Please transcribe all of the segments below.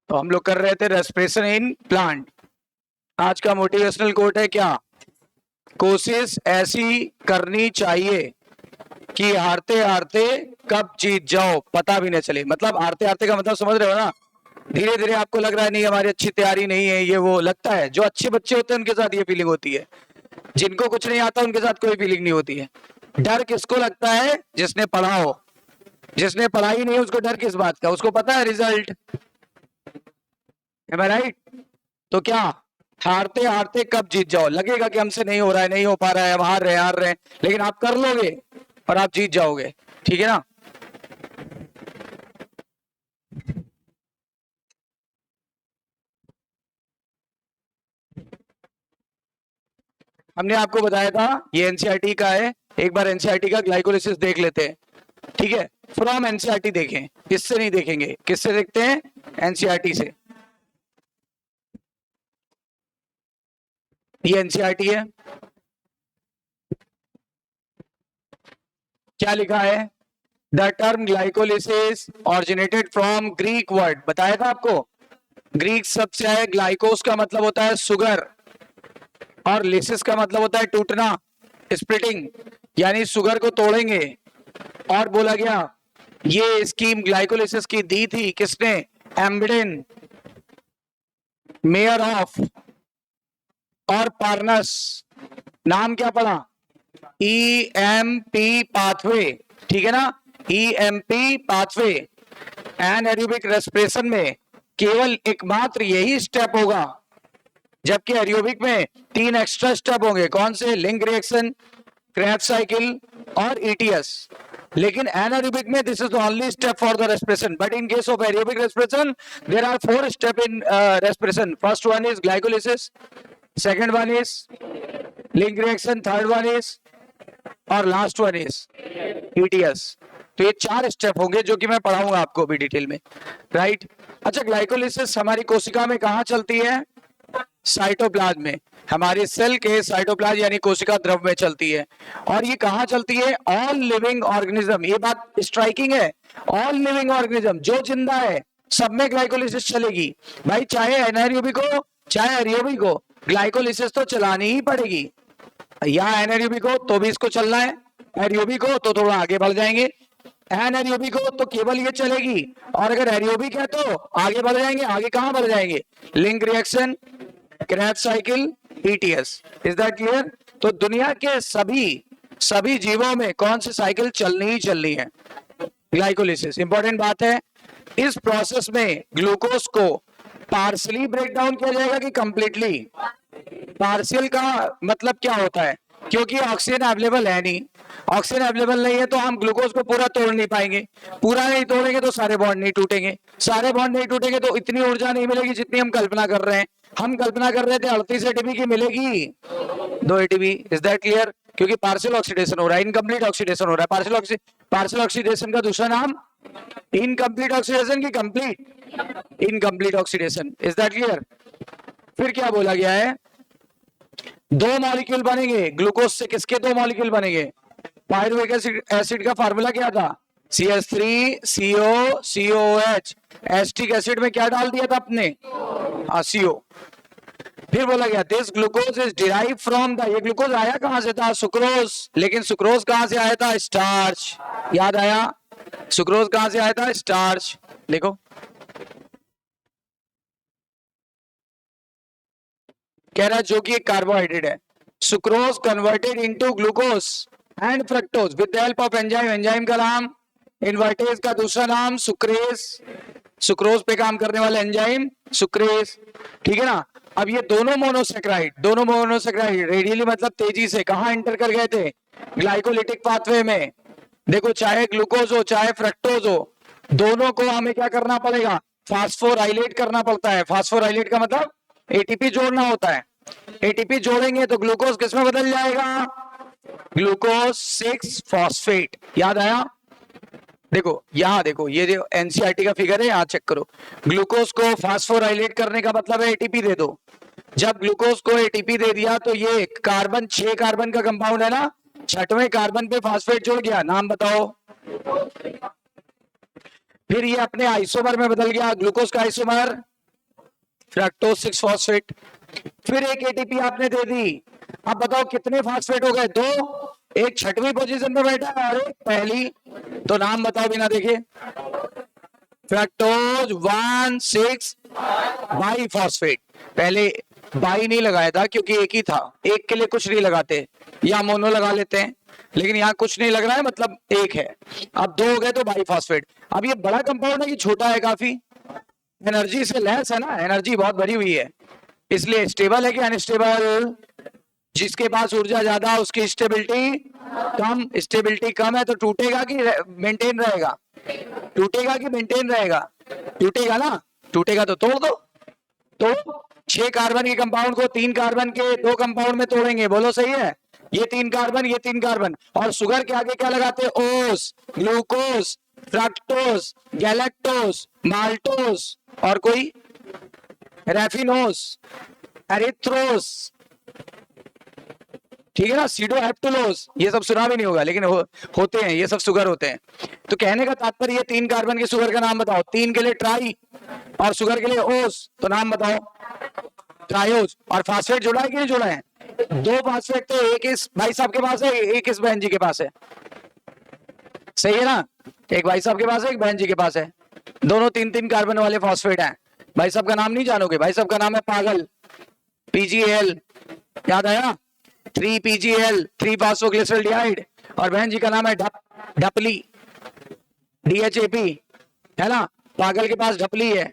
तो हम लोग कर रहे थे रेस्पिरेशन इन प्लांट। आज का मोटिवेशनल कोट है क्या? कोशिश ऐसी करनी चाहिए कि हारते हारते कब जीत जाओ पता भी नहीं चले। मतलब हारते हारते का मतलब समझ रहे हो ना? धीरे धीरे आपको लग रहा है नहीं हमारी अच्छी तैयारी नहीं है, ये वो लगता है। जो अच्छे बच्चे होते हैं उनके साथ ये फीलिंग होती है, जिनको कुछ नहीं आता उनके साथ कोई फीलिंग नहीं होती है। डर किसको लगता है? जिसने पढ़ा हो। जिसने पढ़ाई नहीं है उसको डर किस बात का? उसको पता है रिजल्ट। एम आई राइट? तो क्या हारते हारते कब जीत जाओ, लगेगा कि हमसे नहीं हो रहा है, नहीं हो पा रहा है, हम हार रहे हैं, लेकिन आप कर लोगे और आप जीत जाओगे। ठीक है ना? हमने आपको बताया था ये एनसीईआरटी का है। एक बार एनसीईआरटी का ग्लाइकोलिसिस देख लेते हैं। ठीक है, फ्रॉम एनसीईआरटी देखें, इससे नहीं देखेंगे। किससे देखते हैं? एनसीईआरटी से। ये एनसीईआरटी है। क्या लिखा है? The term glycolysis originated from Greek word, बताया था आपको। ग्रीक शब्द से है। ग्लाइकोस का मतलब होता है शुगर और लिसिस का मतलब होता है टूटना, स्प्लिटिंग, यानी शुगर को तोड़ेंगे। और बोला गया ये स्कीम ग्लाइकोलिसिस की दी थी किसने? एम्बिडेन, मेयर ऑफ और पार्नस। नाम क्या पढ़ा? EMP pathway. ठीक है ना? EMP pathway. एनारोबिक रेस्पिरेशन में केवल एकमात्र यही स्टेप होगा, जबकि एरोबिक में 3 एक्स्ट्रा स्टेप होंगे। कौन से? लिंक रिएक्शन, क्रेब्स साइकिल और ETS। लेकिन anaerobic में this is the only step for the respiration, but in case of aerobic respiration there are 4 steps in respiration. First one is glycolysis, second one is link reaction, third one is और last one is ETS। तो ये 4 step होंगे जो कि मैं पढ़ाऊंगा आपको अभी डिटेल में। राइट? अच्छा, ग्लाइकोलिसिस हमारी कोशिका में कहां चलती है? साइटोप्लाज्म में। हमारे सेल के साइटोप्लाज्म यानी कोशिका द्रव में चलती है। और ये कहां चलती है? All living organism. ये बात स्ट्राइकिंग है। ऑल लिविंग ऑर्गेनिज्म, जो जिंदा है सब में ग्लाइकोलिसिस चलेगी। भाई चाहे एनाएरोबिक हो चाहे एरोबिक हो, ग्लाइकोलिसिस तो चलानी ही पड़ेगी। यहाँ एनाएरोबिक हो तो भी इसको चलना है, एरोबिक हो तो थोड़ा आगे बढ़ जाएंगे। एनाएरोबिक हो तो केवल ये चलेगी, और अगर एरोबिक है तो आगे बढ़ जाएंगे। आगे कहां बढ़ जाएंगे? Link reaction, Krebs cycle, ETS। Is that clear? तो दुनिया के सभी जीवों में कौन सी साइकिल चलनी ही चलनी है? ग्लाइकोलिसिस। इंपॉर्टेंट बात है, इस प्रोसेस में ग्लूकोज को पार्शली ब्रेक डाउन किया जाएगा कि कंप्लीटली? पार्शियल का मतलब क्या होता है? क्योंकि ऑक्सीजन अवेलेबल है नहीं। ऑक्सीजन अवेलेबल नहीं है तो हम ग्लूकोज को पूरा तोड़ नहीं पाएंगे। पूरा नहीं तोड़ेंगे तो सारे बॉन्ड नहीं टूटेंगे। सारे बॉन्ड नहीं टूटेंगे तो इतनी ऊर्जा नहीं मिलेगी जितनी हम कल्पना कर रहे हैं। हम कल्पना कर रहे थे 38 ATP की मिलेगी, 2 ATP। Is that clear? क्योंकि पार्शियल ऑक्सीडेशन हो रहा है, इनकम्प्लीट ऑक्सीडेशन हो रहा है। पार्शियल ऑक्सीडेशन का दूसरा नाम इनकम्प्लीट ऑक्सीडेशन की complete incomplete oxidation. Is that clear? फिर क्या बोला गया है? 2 मॉलिक्यूल बनेंगे ग्लूकोज से। किसके 2 मॉलिक्यूल बनेंगे? पायरुवेट एसिड का फार्मूला क्या था? CH3CO COOH। एस्टिक एसिड में क्या डाल दिया था आपने? CO। फिर बोला गया this glucose is derive from the, ये ग्लूकोज आया कहां से था? सुक्रोज। लेकिन सुक्रोज कहां से आया था? स्टार्च। याद आया? सुक्रोज कहां से आया था? स्टार्च। देखो कह रहा है जो कि एक कार्बोहाइड्रेट है। Sucrose converted into glucose and fructose with the help of enzyme. Enzyme का नाम इन्वर्टेज, का दूसरा नाम सुक्रेज। सुक्रोज पे काम करने वाला एंजाइम सुक्रेज। ठीक है ना? अब ये दोनों मोनोसेक्राइड रेडियली मतलब तेजी से कहां एंटर कर गए थे? ग्लाइकोलिटिक पाथवे में। देखो चाहे ग्लूकोज हो चाहे फ्रक्टोज हो, दोनों को हमें क्या करना पड़ेगा? फास्फोराइलेट करना पड़ता है। फास्फोराइलेट का मतलब ATP जोड़ना होता है। ATP जोड़ेंगे तो ग्लूकोज किसमें बदल जाएगा? Glucose 6 phosphate. याद आया? देखो यहां देखो, ये जो एनसीईआरटी का फिगर है यहां चेक करो। ग्लूकोज को फास्फोराइलेट करने का मतलब है ATP दे दो। जब ग्लूकोज को ATP दे दिया तो ये कार्बन 6 कार्बन का कंपाउंड है ना, 6वें कार्बन पे फास्फेट जुड़ गया। नाम बताओ। फिर ये अपने आइसोमर में बदल गया। ग्लूकोज का आइसोमर फ्रक्टोज 6 फॉस्फेट। फिर एक एटीपी आपने दे दी, अब बताओ कितने फॉस्फेट हो गए? 2, एक छठवीं पोजीशन पे बैठा है और एक पहली, तो नाम बताओ बिना देखे। Fructose 1,6 by phosphate. पहले बाई नहीं लगाया था क्योंकि एक ही था, एक के लिए कुछ नहीं लगाते, या मोनो लगा लेते हैं, लेकिन यहाँ कुछ नहीं लग रहा है, मतलब एक है। अब 2 हो गए तो बाई फॉस्फेट। अब ये बड़ा कंपाउंड है कि छोटा है? काफी एनर्जी से लेस है ना, एनर्जी बहुत भरी हुई है, इसलिए स्टेबल है कि अनस्टेबल? जिसके पास ऊर्जा ज्यादा उसकी स्टेबिलिटी कम। स्टेबिलिटी कम है तो टूटेगा कि मेंटेन रहेगा? टूटेगा कि मेंटेन रहेगा? टूटेगा ना, टूटेगा तो तोड़ दो। तो 6 कार्बन के कंपाउंड को 3 कार्बन के 2 कंपाउंड में तोड़ेंगे, बोलो सही है? ये 3 कार्बन, ये 3 कार्बन, और शुगर के आगे क्या लगाते हैं? ओस, ग्लूकोज, फ्रक्टोज, गैलेक्टोज, माल्टोज, और कोई रेफिनोस, एरिथ्रोस, ठीक है ना, सीडोहेप्टुलोज, ये सब सुना भी नहीं होगा लेकिन होते हैं, ये सब शुगर होते हैं। तो कहने का तात्पर्य ये 3 कार्बन के शुगर का नाम बताओ। 3 के लिए ट्राई और शुगर के लिए ओस, तो नाम बताओ। ट्रायोज। और फास्फेट जोड़ा है कि नहीं जोड़ा है? 2 फास्फेट तो एक इस भाई साहब के पास है, एक इस बहन जी के पास है, सही है ना? एक भाई साहब के पास है, एक बहन जी के पास है, दोनों 3-3 कार्बन वाले फास्फेट हैं। भाई साहब का नाम नहीं जानोगे? भाई साहब का नाम है पागल, PgAl, याद आया? 3PgAl, 3 फॉस्फोग्लिसरॉल्डिहाइड। और बहन जी का नाम है ढपली, DHAP, है ना? पागल के पास ढपली है,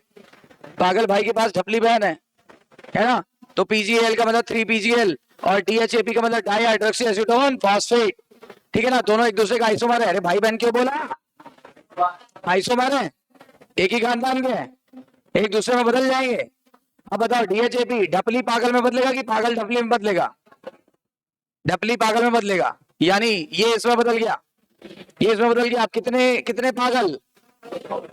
पागल भाई के पास ढपली बहन है ना? तो PgAl का मतलब 3PgAl और DHAP का मतलब डाई हाइड्रोक्सी एसीटोन फॉस्फेट, ठीक है ना? दोनों एक दूसरे का आइसोमर है। अरे भाई बहन क्यों बोला? आइसोमर है, एक ही खानदान के हैं, एक दूसरे में बदल जाएंगे। अब बताओ DHAP ढपली पागल में बदलेगा कि पागल ढपली में बदलेगा? ढपली पागल में बदलेगा, यानी ये इसमें बदल गया, ये इसमें बदल गया। आप कितने कितने पागल?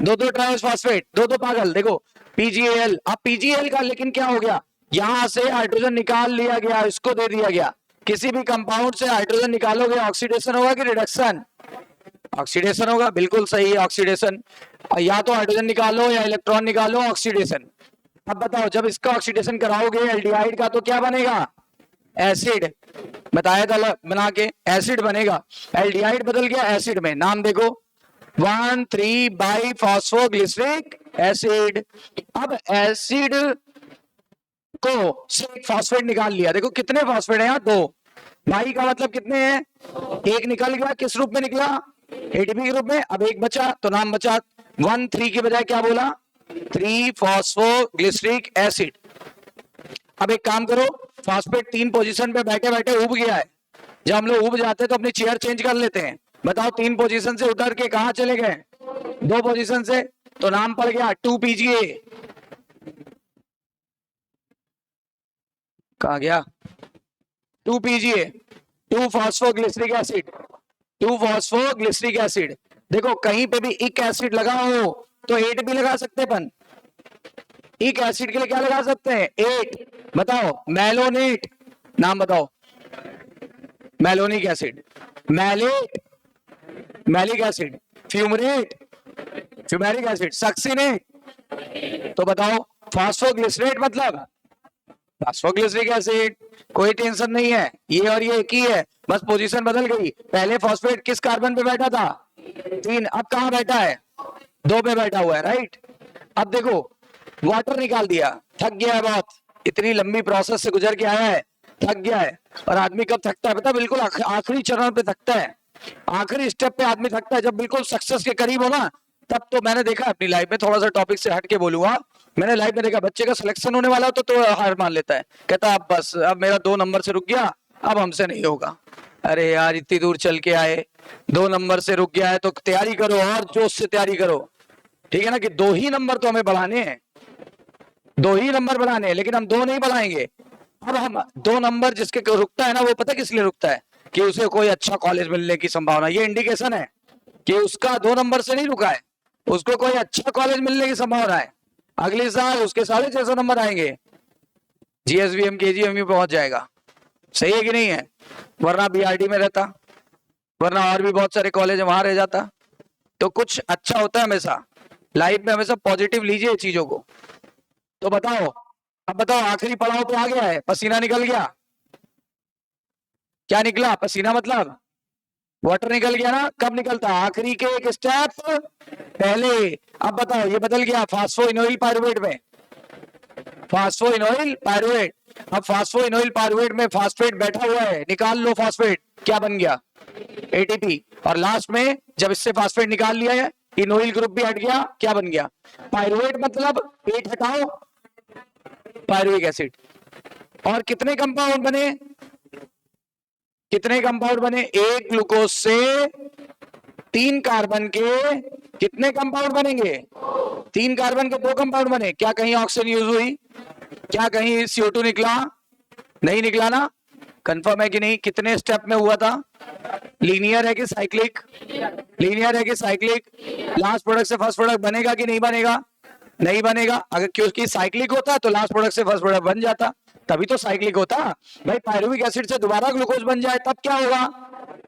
2-2 ट्राइस फॉस्फेट, 2-2 पागल। देखो PgAl, अब PgAl का लेकिन क्या हो गया? यहां से हाइड्रोजन निकाल लिया गया, इसको दे दिया गया। किसी भी कंपाउंड से हाइड्रोजन निकालोगे ऑक्सीडेशन होगा कि रिडक्शन? ऑक्सीडेशन होगा, बिल्कुल सही है, ऑक्सीडेशन। या तो हाइड्रोजन निकालो या इलेक्ट्रॉन निकालो, ऑक्सीडेशन। अब बताओ जब इसका ऑक्सीडेशन कराओगे एल्डिहाइड का तो क्या बनेगा? एसिड। बताया था बना के, एसिड बनेगा। एल्डिहाइड बदल गया एसिड में, नाम देखो 1,3 बाई फॉस्फोग्लिसरिक एसिड। अब एसिड को से एक फॉस्फेट निकाल लिया, देखो कितने फॉस्फेट है यहाँ? 2। बाई का मतलब कितने हैं? एक निकल गया, किस रूप में निकला? ATP के रूप में। अब एक बचा, तो नाम बचा 1,3 के बजाय क्या बोला? 3 फॉस्फोग्लिसरिक एसिड। अब एक काम करो, फॉस्फेट 3 पोजीशन पे बैठे बैठे उब गया है। जब हम लोग उब जाते हैं तो अपनी चेयर चेंज कर लेते हैं। बताओ 3 पोजीशन से उतर के कहां चले गए? 2 पोजीशन से, तो नाम पड़ गया 2PgA। कहा गया? 2PgA, 2 phosphoglyceric acid, 2 phosphoglyceric acid. देखो कहीं पे भी इक एसिड लगा हो तो 8 भी लगा सकते अपन। इक एसिड के लिए क्या लगा सकते हैं? 8। बताओ मैलोनेट, नाम बताओ। Malonic acid, malate, malic acid, fumarate, fumaric acid, succinate. तो बताओ फॉस्फोग्लिसरेट मतलब फॉस्फोग्लिसरिक एसिड। कोई टेंशन नहीं है, ये और ये एक ही है, बस पोजीशन बदल गई। पहले फॉस्फेट किस कार्बन पे बैठा था? 3, अब कहां बैठा है? 2 पे बैठा हुआ है, राइट? अब देखो वाटर निकाल दिया, थक गया है बहुत, इतनी लंबी प्रोसेस से गुजर के आया है, थक गया है। और आदमी कब थकता है पता? बिल्कुल आखिरी चरण पे थकता है, आखिरी स्टेप पे आदमी थकता है, जब बिल्कुल सक्सेस के करीब हो ना, तब। तो मैंने देखा अपनी लाइफ में, थोड़ा सा टॉपिक से हट के बोलूंगा, मैंने लाइफ में देखा बच्चे का सिलेक्शन होने वाला हो तो हार मान लेता है, कहता अब बस, अब मेरा 2 नंबर से रुक गया, अब हमसे नहीं होगा। अरे यार इतनी दूर चल के आए, 2 नंबर से रुक गया है तो तैयारी करो और जोश से तैयारी करो, ठीक है ना? कि 2 ही नंबर तो हमें बढ़ाने हैं, 2 ही नंबर बढ़ाने हैं, लेकिन हम 2 नहीं बढ़ाएंगे। अब हम 2 नंबर जिसके रुकता है ना, वो पता किस लिए रुकता है? कि उसे कोई अच्छा कॉलेज मिलने की संभावना, ये इंडिकेशन है कि उसका 2 नंबर से नहीं रुका है, उसको कोई अच्छा कॉलेज मिलने की संभावना है। अगले साल उसके 650 नंबर आएंगे, GSVM KGM में पहुंच जाएगा। सही है कि नहीं है? वरना BRD में रहता, वरना और भी बहुत सारे कॉलेज है वहां रह जाता। तो कुछ अच्छा होता है हमेशा लाइफ में, हमेशा पॉजिटिव लीजिए चीजों को। तो बताओ अब बताओ आखिरी पड़ाव पे आ गया है, पसीना निकल गया, क्या निकला पसीना, मतलब वाटर निकल गया ना। कब निकलता, आखिरी के एक स्टेप पहले। अब बताओ ये बदल गया फास्फोइनोइल पायरुवेट में, फास्फोइनोइल पायरुवेट। अब फास्फोइनोइल पायरुवेट में फास्फेट बैठा हुआ है, निकाल लो फास्फेट, क्या बन गया एटीपी। और लास्ट में जब इससे फास्फेट निकाल लिया है, इनोइल ग्रुप भी हट गया, क्या बन गया पायरुवेट, मतलब 8 हटाओ पायरुविक एसिड। और कितने कंपाउंड बने, कितने कंपाउंड बने, एक ग्लूकोज से 3 कार्बन के कितने कंपाउंड बनेंगे, 3 कार्बन के 2 कंपाउंड बने। क्या कहीं ऑक्सीजन यूज हुई, क्या कहीं CO2 निकला, नहीं निकला ना। कंफर्म है कि नहीं, कितने स्टेप में हुआ था, लीनियर है कि साइक्लिक, लीनियर है कि साइक्लिक। लास्ट प्रोडक्ट से फर्स्ट प्रोडक्ट बनेगा कि नहीं बनेगा, नहीं बनेगा। अगर क्योंकि साइक्लिक होता तो लास्ट प्रोडक्ट से फर्स्ट प्रोडक्ट बन जाता, तभी तो साइक्लिक होता भाई। पायरुविक एसिड से दोबारा ग्लूकोज बन जाए तब क्या होगा,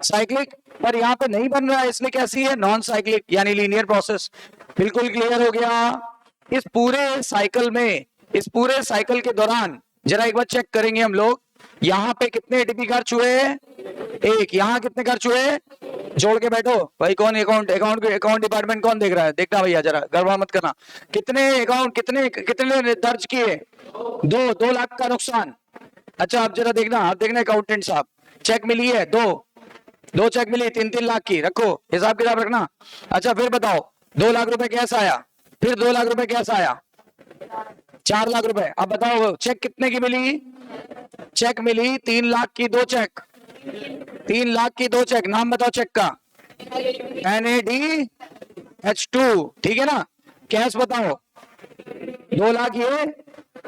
साइक्लिक। पर यहाँ पे नहीं बन रहा है, इसलिए कैसी है, नॉन साइक्लिक, यानी लीनियर प्रोसेस। बिल्कुल क्लियर हो गया। इस पूरे साइकिल में, इस पूरे साइकिल के दौरान जरा एक बार चेक करेंगे हम लोग, यहाँ पे कितने एटीपी खर्च हुए, एक, यहाँ कितने खर्च हुए, जोड़ के बैठो भाई। कौन अकाउंट डिपार्टमेंट कौन देख रहा है, देखना भैया जरा, गड़बड़ मत करना। कितने अकाउंट, कितने कितने दर्ज किए, 2 लाख का नुकसान। अच्छा आप जरा देखना, आप देखना अकाउंटेंट साहब, चेक मिली है, दो चेक मिली 3-3 लाख की, रखो हिसाब किताब रखना। अच्छा फिर बताओ 2 लाख रुपए कैश आया, फिर 2 लाख रुपए कैश आया, 4 लाख रुपए। अब बताओ चेक कितने की मिली, चेक मिली 3 लाख की 2 चेक, 3 लाख की 2 चेक। नाम बताओ चेक का, NADH2, ठीक है ना। कैश बताओ 2 लाख ये,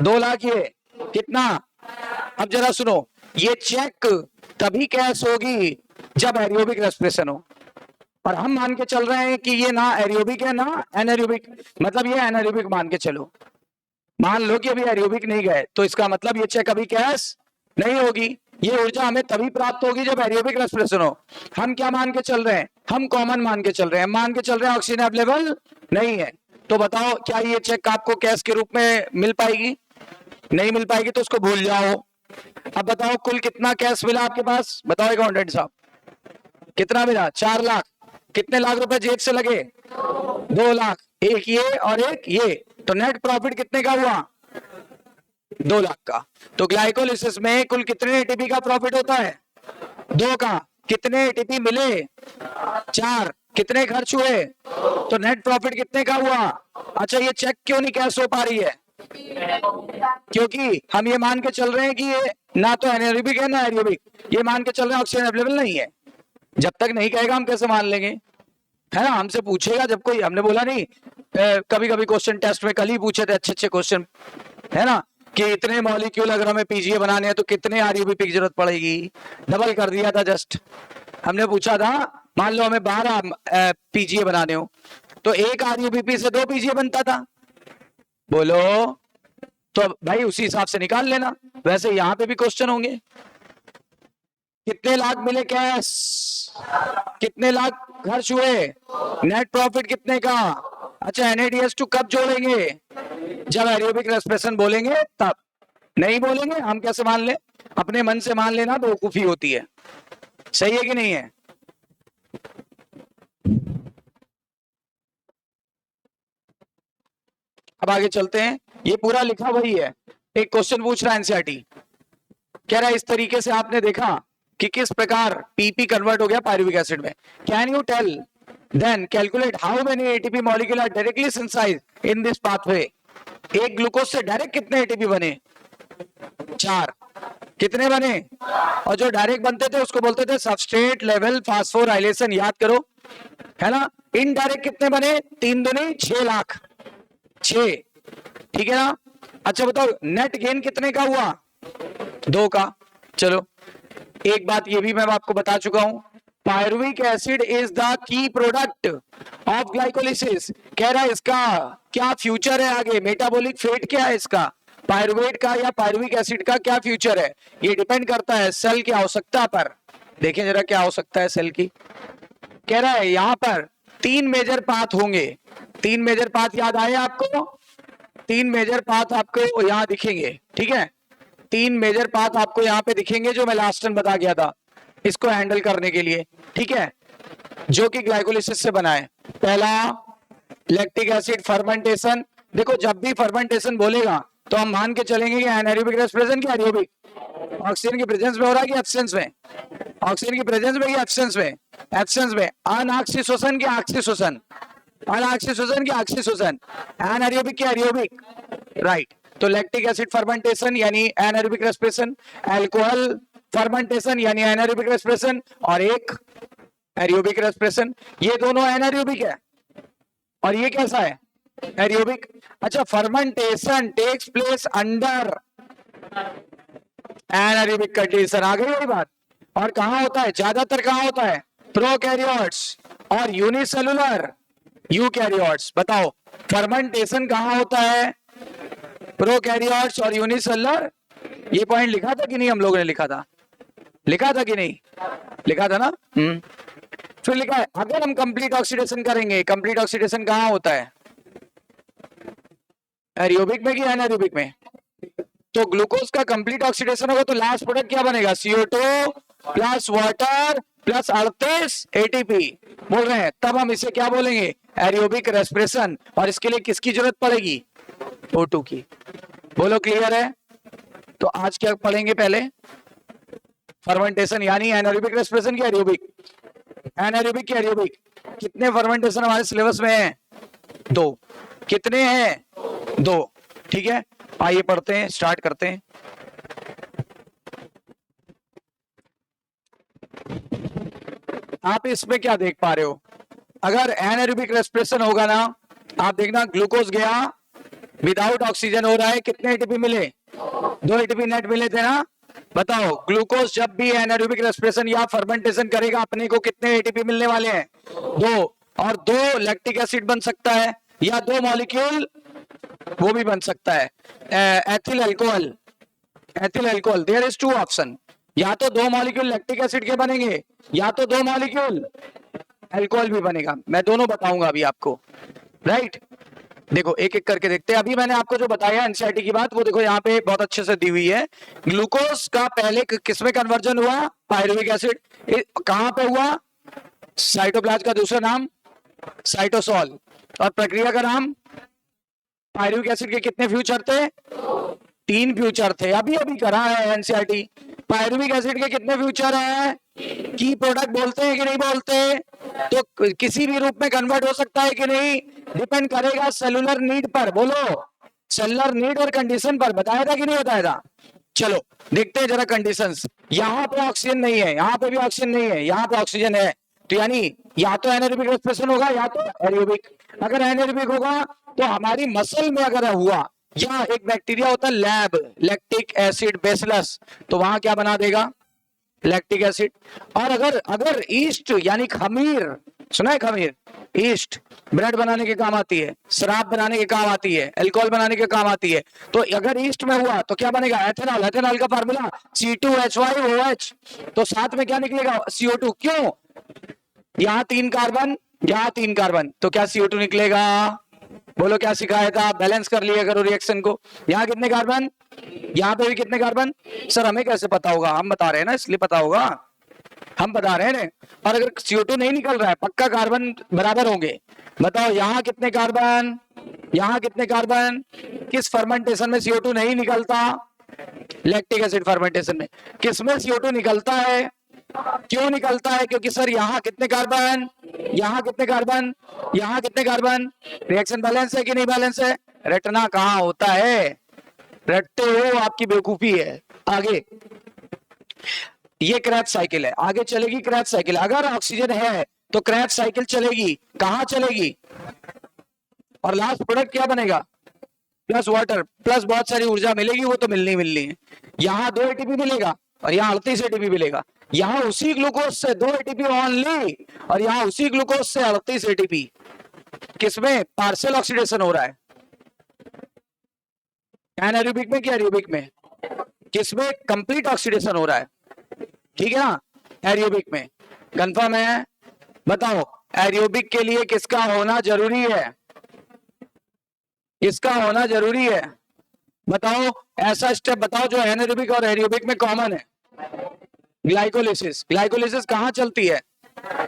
2 लाख ये, कितना। अब जरा सुनो, ये चेक तभी कैश होगी जब एरोबिक रेस्पिरेशन हो। और हम मान के चल रहे हैं कि ये ना एरोबिक है ना एनारोबिक, मतलब ये एनारोबिक मान के चलो। मान लो कि अभी एरोबिक नहीं गए, तो इसका मतलब ये चेक अभी कैश नहीं होगी। ये ऊर्जा हमें तभी प्राप्त होगी जब एरोबिक रेस्पिरेशन हो। हम क्या मान के चल रहे हैं, हम कॉमन मान के चल रहे हैं, मान के चल रहे हैं ऑक्सीजन अवेलेबल नहीं है। तो बताओ क्या ये चेक आपको कैश के रूप में मिल पाएगी, नहीं मिल पाएगी, तो उसको भूल जाओ। अब बताओ कुल कितना कैश मिला आपके पास, बताओ अकाउंटेंट साहब, कितना मिला, 4 लाख। कितने लाख रुपए जेब से लगे, 2 लाख, एक ये और एक ये, तो नेट प्रॉफिट कितने का हुआ, 2 लाख का। तो ग्लाइकोलिसिस में कुल कितने एटीपी का प्रॉफिट होता है, 2 का। कितने एटीपी मिले, 4। कितने खर्च हुए, तो नेट प्रॉफिट कितने का हुआ। अच्छा ये चेक क्यों नहीं कैश हो पा रही है, क्योंकि हम ये मान के चल रहे हैं कि ये ना तो एनारोबिक है ना एरोबिक, ये मान के चल रहे हैं ऑक्सीजन अवेलेबल नहीं है। जब तक नहीं कहेगा हम कैसे मान लेंगे, है ना। हमसे पूछेगा जब कोई, हमने बोला नहीं, कभी कभी क्वेश्चन टेस्ट में कल ही पूछे थे अच्छे क्वेश्चन, है ना, कि इतने मॉलिक्यूल अगर हमें पीजीए बनाने हैं तो कितने आरयूबीपी की जरूरत पड़ेगी। डबल कर दिया था जस्ट, हमने पूछा था मान लो हमें 12 पीजीए बनाने हो, तो एक आरयूबीपी से 2 पीजीए बनता था, बोलो। तो भाई उसी हिसाब से निकाल लेना। वैसे यहां पे भी क्वेश्चन होंगे, कितने लाख मिले कैश, कितने लाख खर्च हुए, नेट प्रॉफिट कितने का। अच्छा NADH2 कब जोड़ेंगे, जब एरोबिक रेस्पिरेशन बोलेंगे तब, नहीं बोलेंगे हम कैसे मान ले, अपने मन से मान लेना बेवकूफी होती है। सही है कि नहीं है। अब आगे चलते हैं, ये पूरा लिखा वही है। एक क्वेश्चन पूछ रहा है एनसीईआरटी, कह रहा है इस तरीके से आपने देखा कि किस प्रकार पीपी कन्वर्ट हो गया पायरुविक एसिड में। Can you tell then calculate how many ATP molecule are directly synthesized in this pathway. एक ग्लूकोज से डायरेक्ट कितने एटीपी बने, 4। कितने बने, और जो डायरेक्ट बनते थे उसको बोलते थे सबस्ट्रेट लेवल फास्फोराइलेशन, याद करो, है ना। इनडायरेक्ट कितने बने, 3 दूनी 6 लाख, 6, ठीक है ना। अच्छा बताओ नेट गेन कितने का हुआ, 2 का। चलो एक बात ये भी मैं आपको बता चुका हूं, pyruvic acid is the key product of glycolysis. कह रहा है इसका क्या फ्यूचर है आगे, मेटाबॉलिक फेट क्या है इसका, पायरुवेट का या पायरुविक एसिड का क्या फ्यूचर है। ये डिपेंड करता है सेल की आवश्यकता पर। देखें जरा क्या आवश्यकता है सेल की। कह रहा है यहां पर 3 मेजर पाथ होंगे, 3 मेजर पाथ याद आए आपको, तीन मेजर पाथ आपको यहाँ दिखेंगे, ठीक है, तीन मेजर पाथ आपको यहाँ पे दिखेंगे जो मैं लास्ट टाइम बता गया था इसको हैंडल करने के लिए, ठीक है, जो कि ग्लाइकोलिसिस से बना है। पहला लैक्टिक एसिड फर्मेंटेशन। देखो जब भी फर्मेंटेशन बोलेगा तो हम मान के चलेंगे कि एनाएरोबिक रेस्पिरेशन की एरोबिक, ऑक्सीजन की प्रेजेंस में हो रहा है कि एब्सेंस में, ऑक्सीजन की प्रेजेंस में कि एब्सेंस में, एब्सेंस में। अनाक्सी श्वसन की आक्सी श्वसन, अनाक्सी श्वसन की आक्सी श्वसन, एनाएरोबिक की एरोबिक, राइट। तो लैक्टिक एसिड फर्मेंटेशन यानी एनाएरोबिक रेस्पिरेशन, अल्कोहल फर्मेंटेशन यानी एनाएरोबिक रेस्पिरेशन, और एक एरोबिक रेस्पिरेशन। ये दोनों एनाएरोबिक है और ये कैसा है, एरोबिक। अच्छा, fermentation takes place under anaerobic condition, आ गई वही बात। और कहां होता है, ज्यादातर कहां होता है, प्रोकैरियोट्स और यूनिसेलुलर यूकैरियोट्स। बताओ फर्मेंटेशन कहां होता है, प्रोकैरियोट्स और यूनिसेलुलर। ये पॉइंट लिखा था कि नहीं, हम लोगों ने लिखा था, लिखा था कि नहीं, लिखा था ना। फिर लिखा है अगर हम कंप्लीट ऑक्सीडेशन करेंगे, कंप्लीट ऑक्सीडेशन कहां होता है, एरोबिक में कि एनाएरोबिक में। तो ग्लूकोज का कंप्लीट ऑक्सीडेशन होगा तो लास्ट प्रोडक्ट क्या बनेगा, CO2 plus water plus 38 ATP बोल रहे हैं, तब हम इसे क्या बोलेंगे, एरोबिक रेस्पिरेशन। और इसके लिए किसकी जरूरत पड़ेगी, O2 की। बोलो क्लियर है। तो आज क्या पढ़ेंगे, पहले फर्मेंटेशन यानी एनाएरोबिक रेस्पिरेशन की एरोबिक, एनाएरोबिक की एरोबिक। कितने फर्मेंटेशन हमारे सिलेबस में है, 2। कितने हैं, 2, ठीक है। आइए पढ़ते हैं, स्टार्ट करते हैं। आप इसमें क्या देख पा रहे हो, अगर एनाएरोबिक रेस्पिरेशन होगा ना, आप देखना ग्लूकोज गया विदाउट ऑक्सीजन हो रहा है, कितने एटीपी मिले, 2 एटीपी नेट मिले थे ना। बताओ ग्लूकोज जब भी एनाएरोबिक रेस्पिरेशन या फर्मेंटेशन करेगा अपने को कितने एटीपी मिलने वाले हैं, 2। और 2 लैक्टिक एसिड बन सकता है या 2 मॉलिक्यूल वो भी बन सकता है, ethyl alcohol, ethyl alcohol. There is 2 option, या तो 2 मॉलिक्यूल लैक्टिक एसिड के बनेंगे या तो 2 मॉलिक्यूल अल्कोहल भी बनेगा। मैं दोनों बताऊंगा अभी आपको, राइट। देखो एक एक करके देखते हैं। अभी मैंने आपको जो बताया एनसीईआरटी की बात, वो देखो यहाँ पे बहुत अच्छे से दी हुई है। ग्लूकोज का पहले किसमें कन्वर्जन हुआ, पायरुविक एसिड। कहां पे हुआ, साइटोप्लाज्म का दूसरा नाम साइटोसोल, और प्रक्रिया का नाम, पायरुविक एसिड के कितने फ्यूचर थे, 3 फ्यूचर थे। अभी अभी करा है एनसीईआरटी। पायरुविक एसिड के कितने फ्यूचर है, की प्रोडक्ट बोलते हैं कि नहीं बोलते, तो किसी भी रूप में कन्वर्ट हो सकता है कि नहीं, डिपेंड करेगा सेलुलर नीड पर। बोलो सेलुलर नीड और कंडीशन पर, बताया था कि नहीं बताया था। चलो देखते हैं जरा कंडीशंस। यहाँ पे ऑक्सीजन नहीं है, यहाँ पे भी ऑक्सीजन नहीं है, यहाँ पे ऑक्सीजन है, तो यानी या तो एनाएरोबिक रेस्पिरेशन होगा या तो एरोबिक। अगर एनाएरोबिक होगा तो हमारी मसल में अगर हुआ, या एक बैक्टीरिया होता है लैब, लैक्टिक एसिड बेसिलस, तो वहां क्या बना देगा, लैक्टिक एसिड। और अगर ईस्ट यानी खमीर, सुना है खमीर, ईस्ट ब्रेड बनाने के काम आती है, शराब बनाने के काम आती है, अल्कोहल बनाने के काम आती है। तो अगर ईस्ट में हुआ तो क्या बनेगा, एथेनॉल। एथेनॉल का फार्मूला C2H5OH, तो साथ में क्या निकलेगा, CO2। क्यों, यहाँ 3 कार्बन, यहाँ 3 कार्बन, तो क्या CO2 निकलेगा। बोलो क्या सिखाया था, बैलेंस कर लिया करो रिएक्शन को। यहाँ कितने कार्बन, यहाँ पे भी कितने कार्बन। सर हमें कैसे पता होगा, हम बता रहे हैं ना, इसलिए पता होगा, हम बता रहे हैं। और अगर CO2 नहीं निकल रहा है, पक्का कार्बन बराबर होंगे। बताओ यहाँ कितने कार्बन, यहाँ कितने कार्बन। किस फर्मेंटेशन में CO2 नहीं निकलता, लैक्टिक एसिड फर्मेंटेशन में। किसमें CO2 निकलता है, क्यों निकलता है, क्योंकि सर यहाँ कितने कार्बन, यहाँ कितने कार्बन, यहाँ कितने कार्बन। रिएक्शन बैलेंस है कि नहीं बैलेंस है। रटना कहाँ होता है, रटते हो, आपकी बेवकूफी है। आगे ये क्रैच साइकिल है, आगे चलेगी क्रैच साइकिल। अगर ऑक्सीजन है तो क्रैच साइकिल चलेगी, कहां चलेगी, और लास्ट प्रोडक्ट क्या बनेगा, प्लस वाटर प्लस बहुत सारी ऊर्जा मिलेगी, वो तो मिलनी है। यहाँ 2 एटीपी मिलेगा और यहाँ 38 एटीपी मिलेगा। यहाँ उसी ग्लूकोज से 2 एटीपी ओनली, और यहाँ उसी ग्लूकोज से 38 एटीपी। किसमें पार्शियल ऑक्सीडेशन हो रहा है, एनाएरोबिक में कि एरोबिक में। किसमें कंप्लीट ऑक्सीडेशन हो रहा है, ठीक है ना, एरोबिक में। कंफर्म है, बताओ एरोबिक के लिए किसका होना जरूरी है, इसका होना जरूरी है। बताओ ऐसा स्टेप बताओ जो एनारोबिक और एरोबिक में कॉमन है। ग्लाइकोलिसिस। ग्लाइकोलिसिस कहाँ चलती है?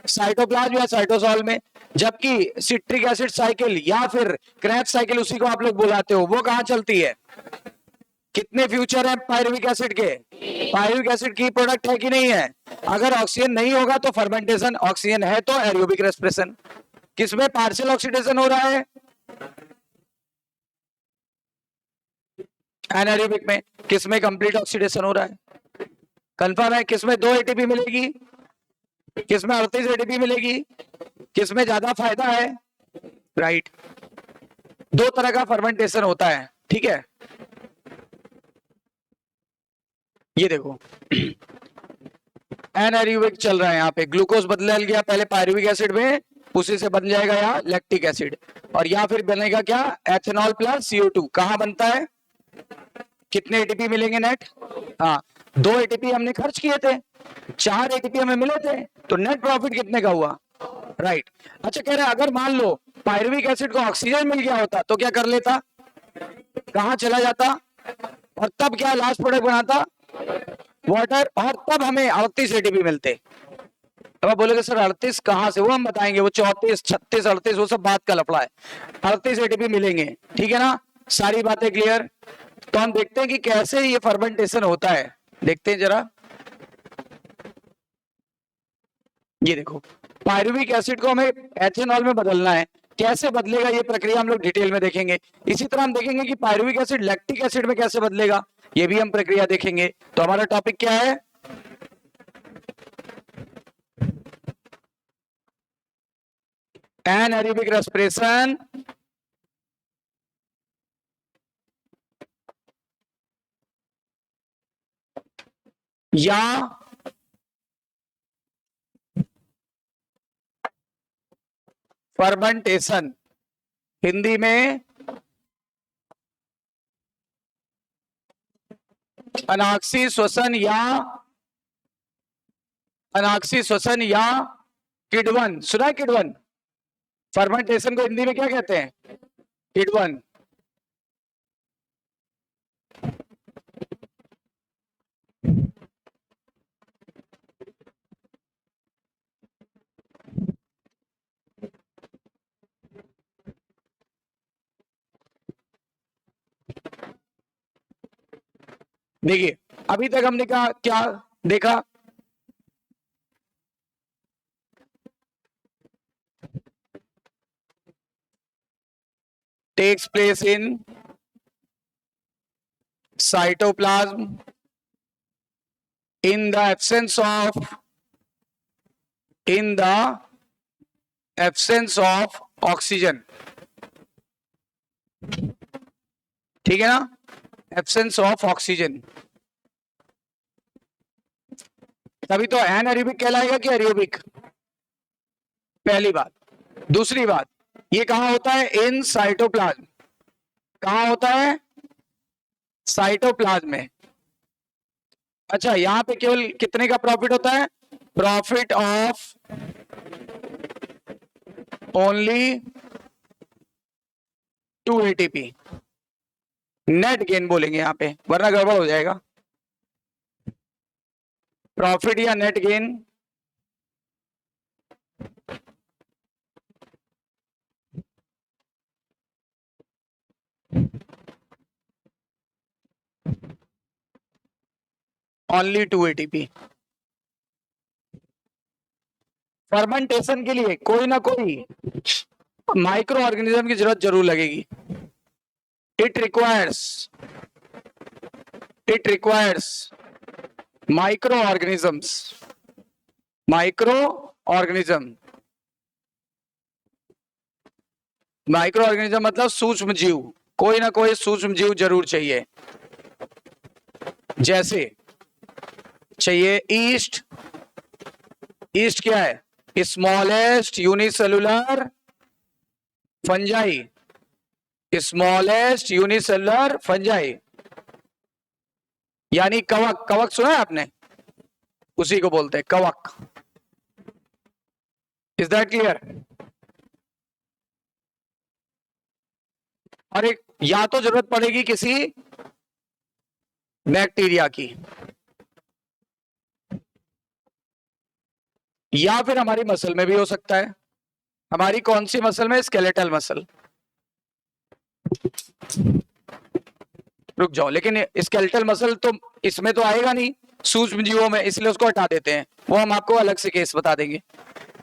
साइटोप्लाज्म या साइटोसॉल में। जबकि सिट्रिक एसिड साइकिल या फिर क्रेब्स साइकिल, उसी को आप लोग बुलाते हो, वो कहाँ चलती है? कितने फ्यूचर है पायरुविक एसिड के? पायरुविक एसिड की प्रोडक्ट है कि नहीं है? अगर ऑक्सीजन नहीं होगा तो फर्मेंटेशन, ऑक्सीजन है तो एरोबिक रेस्पिरेशन। किसमें पार्शियल ऑक्सीडेशन हो रहा है? एनारोबिक में। किसमें कंप्लीट ऑक्सीडेशन हो रहा है? कंफर्म है? किसमें 2 एटीपी मिलेगी? किसमें 38 एटीपी मिलेगी? किसमें ज्यादा फायदा है? राइट। 2 तरह का फर्मेंटेशन होता है, ठीक है। ये देखो एनारोबिक चल रहा है, यहाँ पे ग्लूकोज बदला गया पहले पायरुविक एसिड में, उसी से बन जाएगा यहाँ लैक्टिक एसिड, और या फिर बनेगा क्या? Ethanol plus CO2। कहाँ बनता है? कितने एटीपी मिलेंगे नेट? हाँ, 2 एटीपी हमने खर्च किए थे, 4 एटीपी हमें मिले थे, तो नेट प्रॉफिट कितने का हुआ? राइट। अच्छा, कह रहे हैं अगर मान लो पायरुविक एसिड को ऑक्सीजन मिल गया होता तो क्या कर लेता? कहाँ चला जाता? और तब क्या लास्ट प्रोडक्ट बनाता? वाटर। और तब हमें 38 एटीपी मिलते। अब आप बोलोगे सर 38 कहाँ से? वो हम बताएंगे, वो 34, 36, 38 वो सब बात का लफड़ा है। 38 एटीपी मिलेंगे, ठीक है ना? सारी बातें क्लियर? तो हम देखते हैं कि कैसे ये फर्मेंटेशन होता है, देखते हैं जरा। ये देखो पायरुविक एसिड को हमें एथेनॉल में बदलना है, कैसे बदलेगा ये प्रक्रिया हम लोग डिटेल में देखेंगे। इसी तरह हम देखेंगे कि पायरुविक एसिड लैक्टिक एसिड में कैसे बदलेगा, ये भी हम प्रक्रिया देखेंगे। तो हमारा टॉपिक क्या है? एनारोबिक रेस्पिरेशन या फर्मेंटेशन, हिंदी में अनाक्सी श्वसन या किण्वन। सुना है किण्वन? फर्मेंटेशन को हिंदी में क्या कहते हैं? किण्वन। देखिए अभी तक हमने क्या देखा? Takes place in cytoplasm in the absence of oxygen, ठीक है ना? एब्सेंस ऑफ ऑक्सीजन, तभी तो एनारोबिक कहलाएगा कि एरोबिक? पहली बात। दूसरी बात, ये कहां होता है? In cytoplasm. कहां होता है? साइटोप्लाज्म में। अच्छा, यहां पे केवल कितने का प्रॉफिट होता है? Profit of only 2 ATP. Net gain बोलेंगे यहां पे, वरना गड़बड़ हो जाएगा। प्रॉफिट या net gain only 2 ATP. Fermentation के लिए कोई ना कोई माइक्रो ऑर्गेनिज्म की जरूरत जरूर लगेगी। It requires micro organisms. Micro organism मतलब सूक्ष्म जीव, कोई ना कोई सूक्ष्म जीव जरूर चाहिए। जैसे चाहिए ईस्ट क्या है? Smallest unicellular fungi. Smallest unicellular fungi यानी कवक। कवक सुना है आपने? उसी को बोलते हैं कवक। Is that clear? और एक या तो जरूरत पड़ेगी किसी बैक्टीरिया की, या फिर हमारी मसल में भी हो सकता है। हमारी कौन सी मसल में? Skeletal muscle. रुक जाओ, लेकिन स्केलेटल मसल तो इसमें तो आएगा नहीं, सूक्ष्म जीवों में, इसलिए उसको हटा देते हैं, वो हम आपको अलग से केस बता देंगे।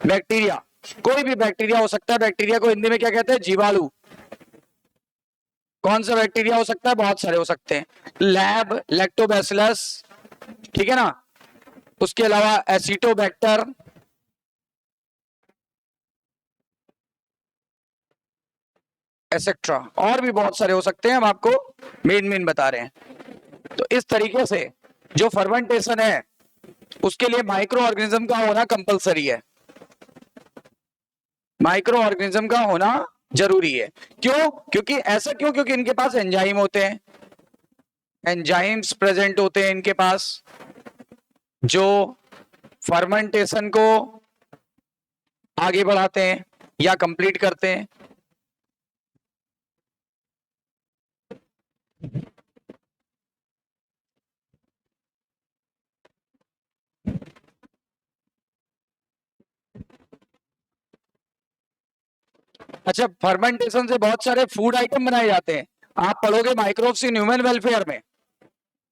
बैक्टीरिया, कोई भी बैक्टीरिया हो सकता है। बैक्टीरिया को हिंदी में क्या कहते हैं? जीवाणु। कौन सा बैक्टीरिया हो सकता है? बहुत सारे हो सकते हैं। लैब लैक्टोबैसिलस, ठीक है ना, उसके अलावा एसिटोबैक्टर, एसेट्रा, और भी बहुत सारे हो सकते हैं, हम आपको मेन बता रहे हैं। तो इस तरीके से जो फर्मेंटेशन है उसके लिए माइक्रो ऑर्गेनिज्म का होना कंपलसरी है। माइक्रो ऑर्गेनिज्म का होना जरूरी है। क्यों? क्योंकि ऐसा क्यों? क्योंकि इनके पास एंजाइम होते हैं, एंजाइम्स प्रेजेंट होते हैं इनके पास, जो फर्मेंटेशन को आगे बढ़ाते हैं या कंप्लीट करते हैं। अच्छा, फर्मेंटेशन से बहुत सारे फूड आइटम बनाए जाते हैं। आप पढ़ोगे माइक्रोब्स इन ह्यूमन वेलफेयर में,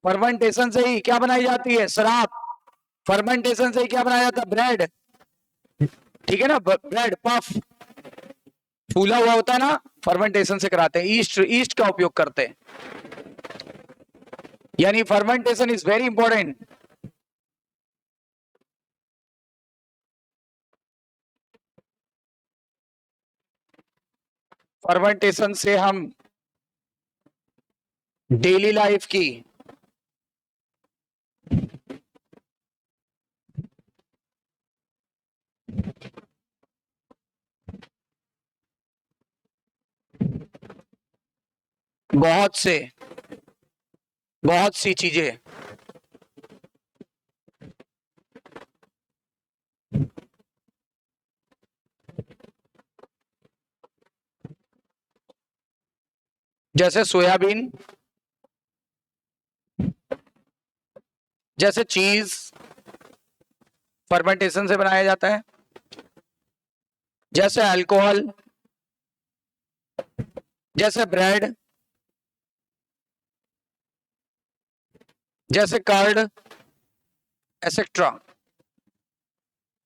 फर्मेंटेशन से ही क्या बनाई जाती है? शराब। फर्मेंटेशन से ही क्या बनाया जाता है? ब्रेड, ठीक है ना, ब्रेड पफ फूला हुआ होता है ना, फर्मेंटेशन से कराते हैं। ईस्ट, ईस्ट का उपयोग करते हैं। यानी fermentation is very important. Fermentation से हम डेली लाइफ की बहुत सी चीजें जैसे सोयाबीन, जैसे चीज फर्मेंटेशन से बनाया जाता है, जैसे अल्कोहल, जैसे ब्रेड, जैसे कर्ड, एसेट्रा।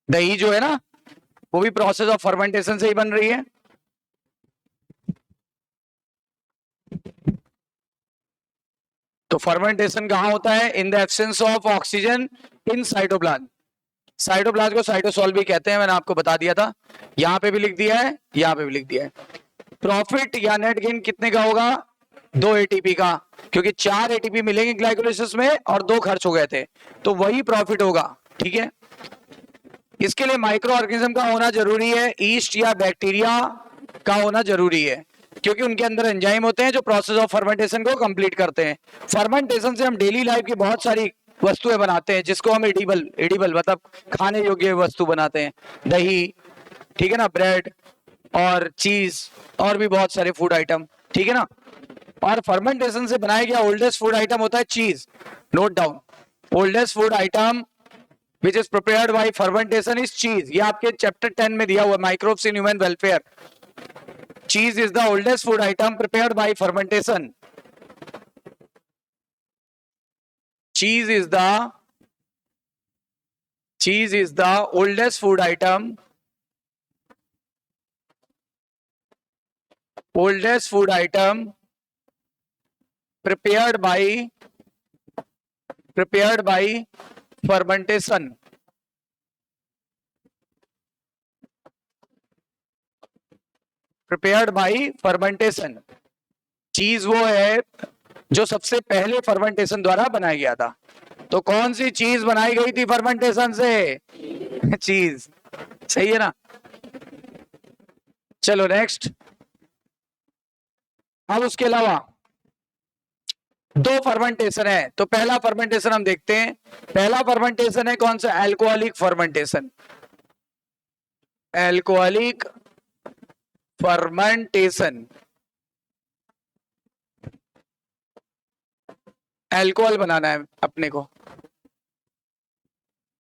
दही जो है ना, वो भी प्रोसेस ऑफ फर्मेंटेशन से ही बन रही है। तो फर्मेंटेशन कहां होता है? In the absence of oxygen in cytoplasm. Cytoplasm को साइटोसॉल भी कहते हैं, मैंने आपको बता दिया था, यहां पे भी लिख दिया है, यहां पे भी लिख दिया है। प्रॉफिट या नेट गेन कितने का होगा? 2 एटीपी का, क्योंकि 4 एटीपी मिलेंगे ग्लाइकोलाइसिस में और 2 खर्च हो गए थे, तो वही प्रॉफिट होगा। ठीक है, इसके लिए माइक्रो ऑर्गेनिज्म का होना जरूरी है, ईस्ट या बैक्टीरिया का होना जरूरी है, क्योंकि उनके अंदर एंजाइम होते हैं जो प्रोसेस ऑफ फर्मेंटेशन को कंप्लीट करते हैं। फर्मेंटेशन से हम डेली लाइफ की बहुत सारी वस्तुएं बनाते हैं, जिसको हम एडिबल मतलब खाने योग्य वस्तु बनाते हैं। दही, ठीक है ना, ब्रेड और चीज, और भी बहुत सारे फूड आइटम, ठीक है ना। और फर्मेंटेशन से बनाया गया ओल्डेस्ट फूड आइटम होता है cheese. Note down, oldest food item which is prepared by fermentation is cheese. ये आपके चैप्टर 10 में दिया हुआ, microbes in human welfare. Cheese is the oldest food item prepared by fermentation. Cheese is the oldest food item prepared by fermentation. Prepared by fermentation. चीज वो है जो सबसे पहले फर्मेंटेशन द्वारा बनाया गया था। तो कौन सी चीज बनाई गई थी फर्मेंटेशन से? चीज, सही है ना। चलो नेक्स्ट। अब उसके अलावा 2 फर्मेंटेशन है, तो पहला फर्मेंटेशन हम देखते हैं। पहला फर्मेंटेशन है कौन सा? Alcoholic fermentation. Alcoholic fermentation alcohol बनाना है अपने को।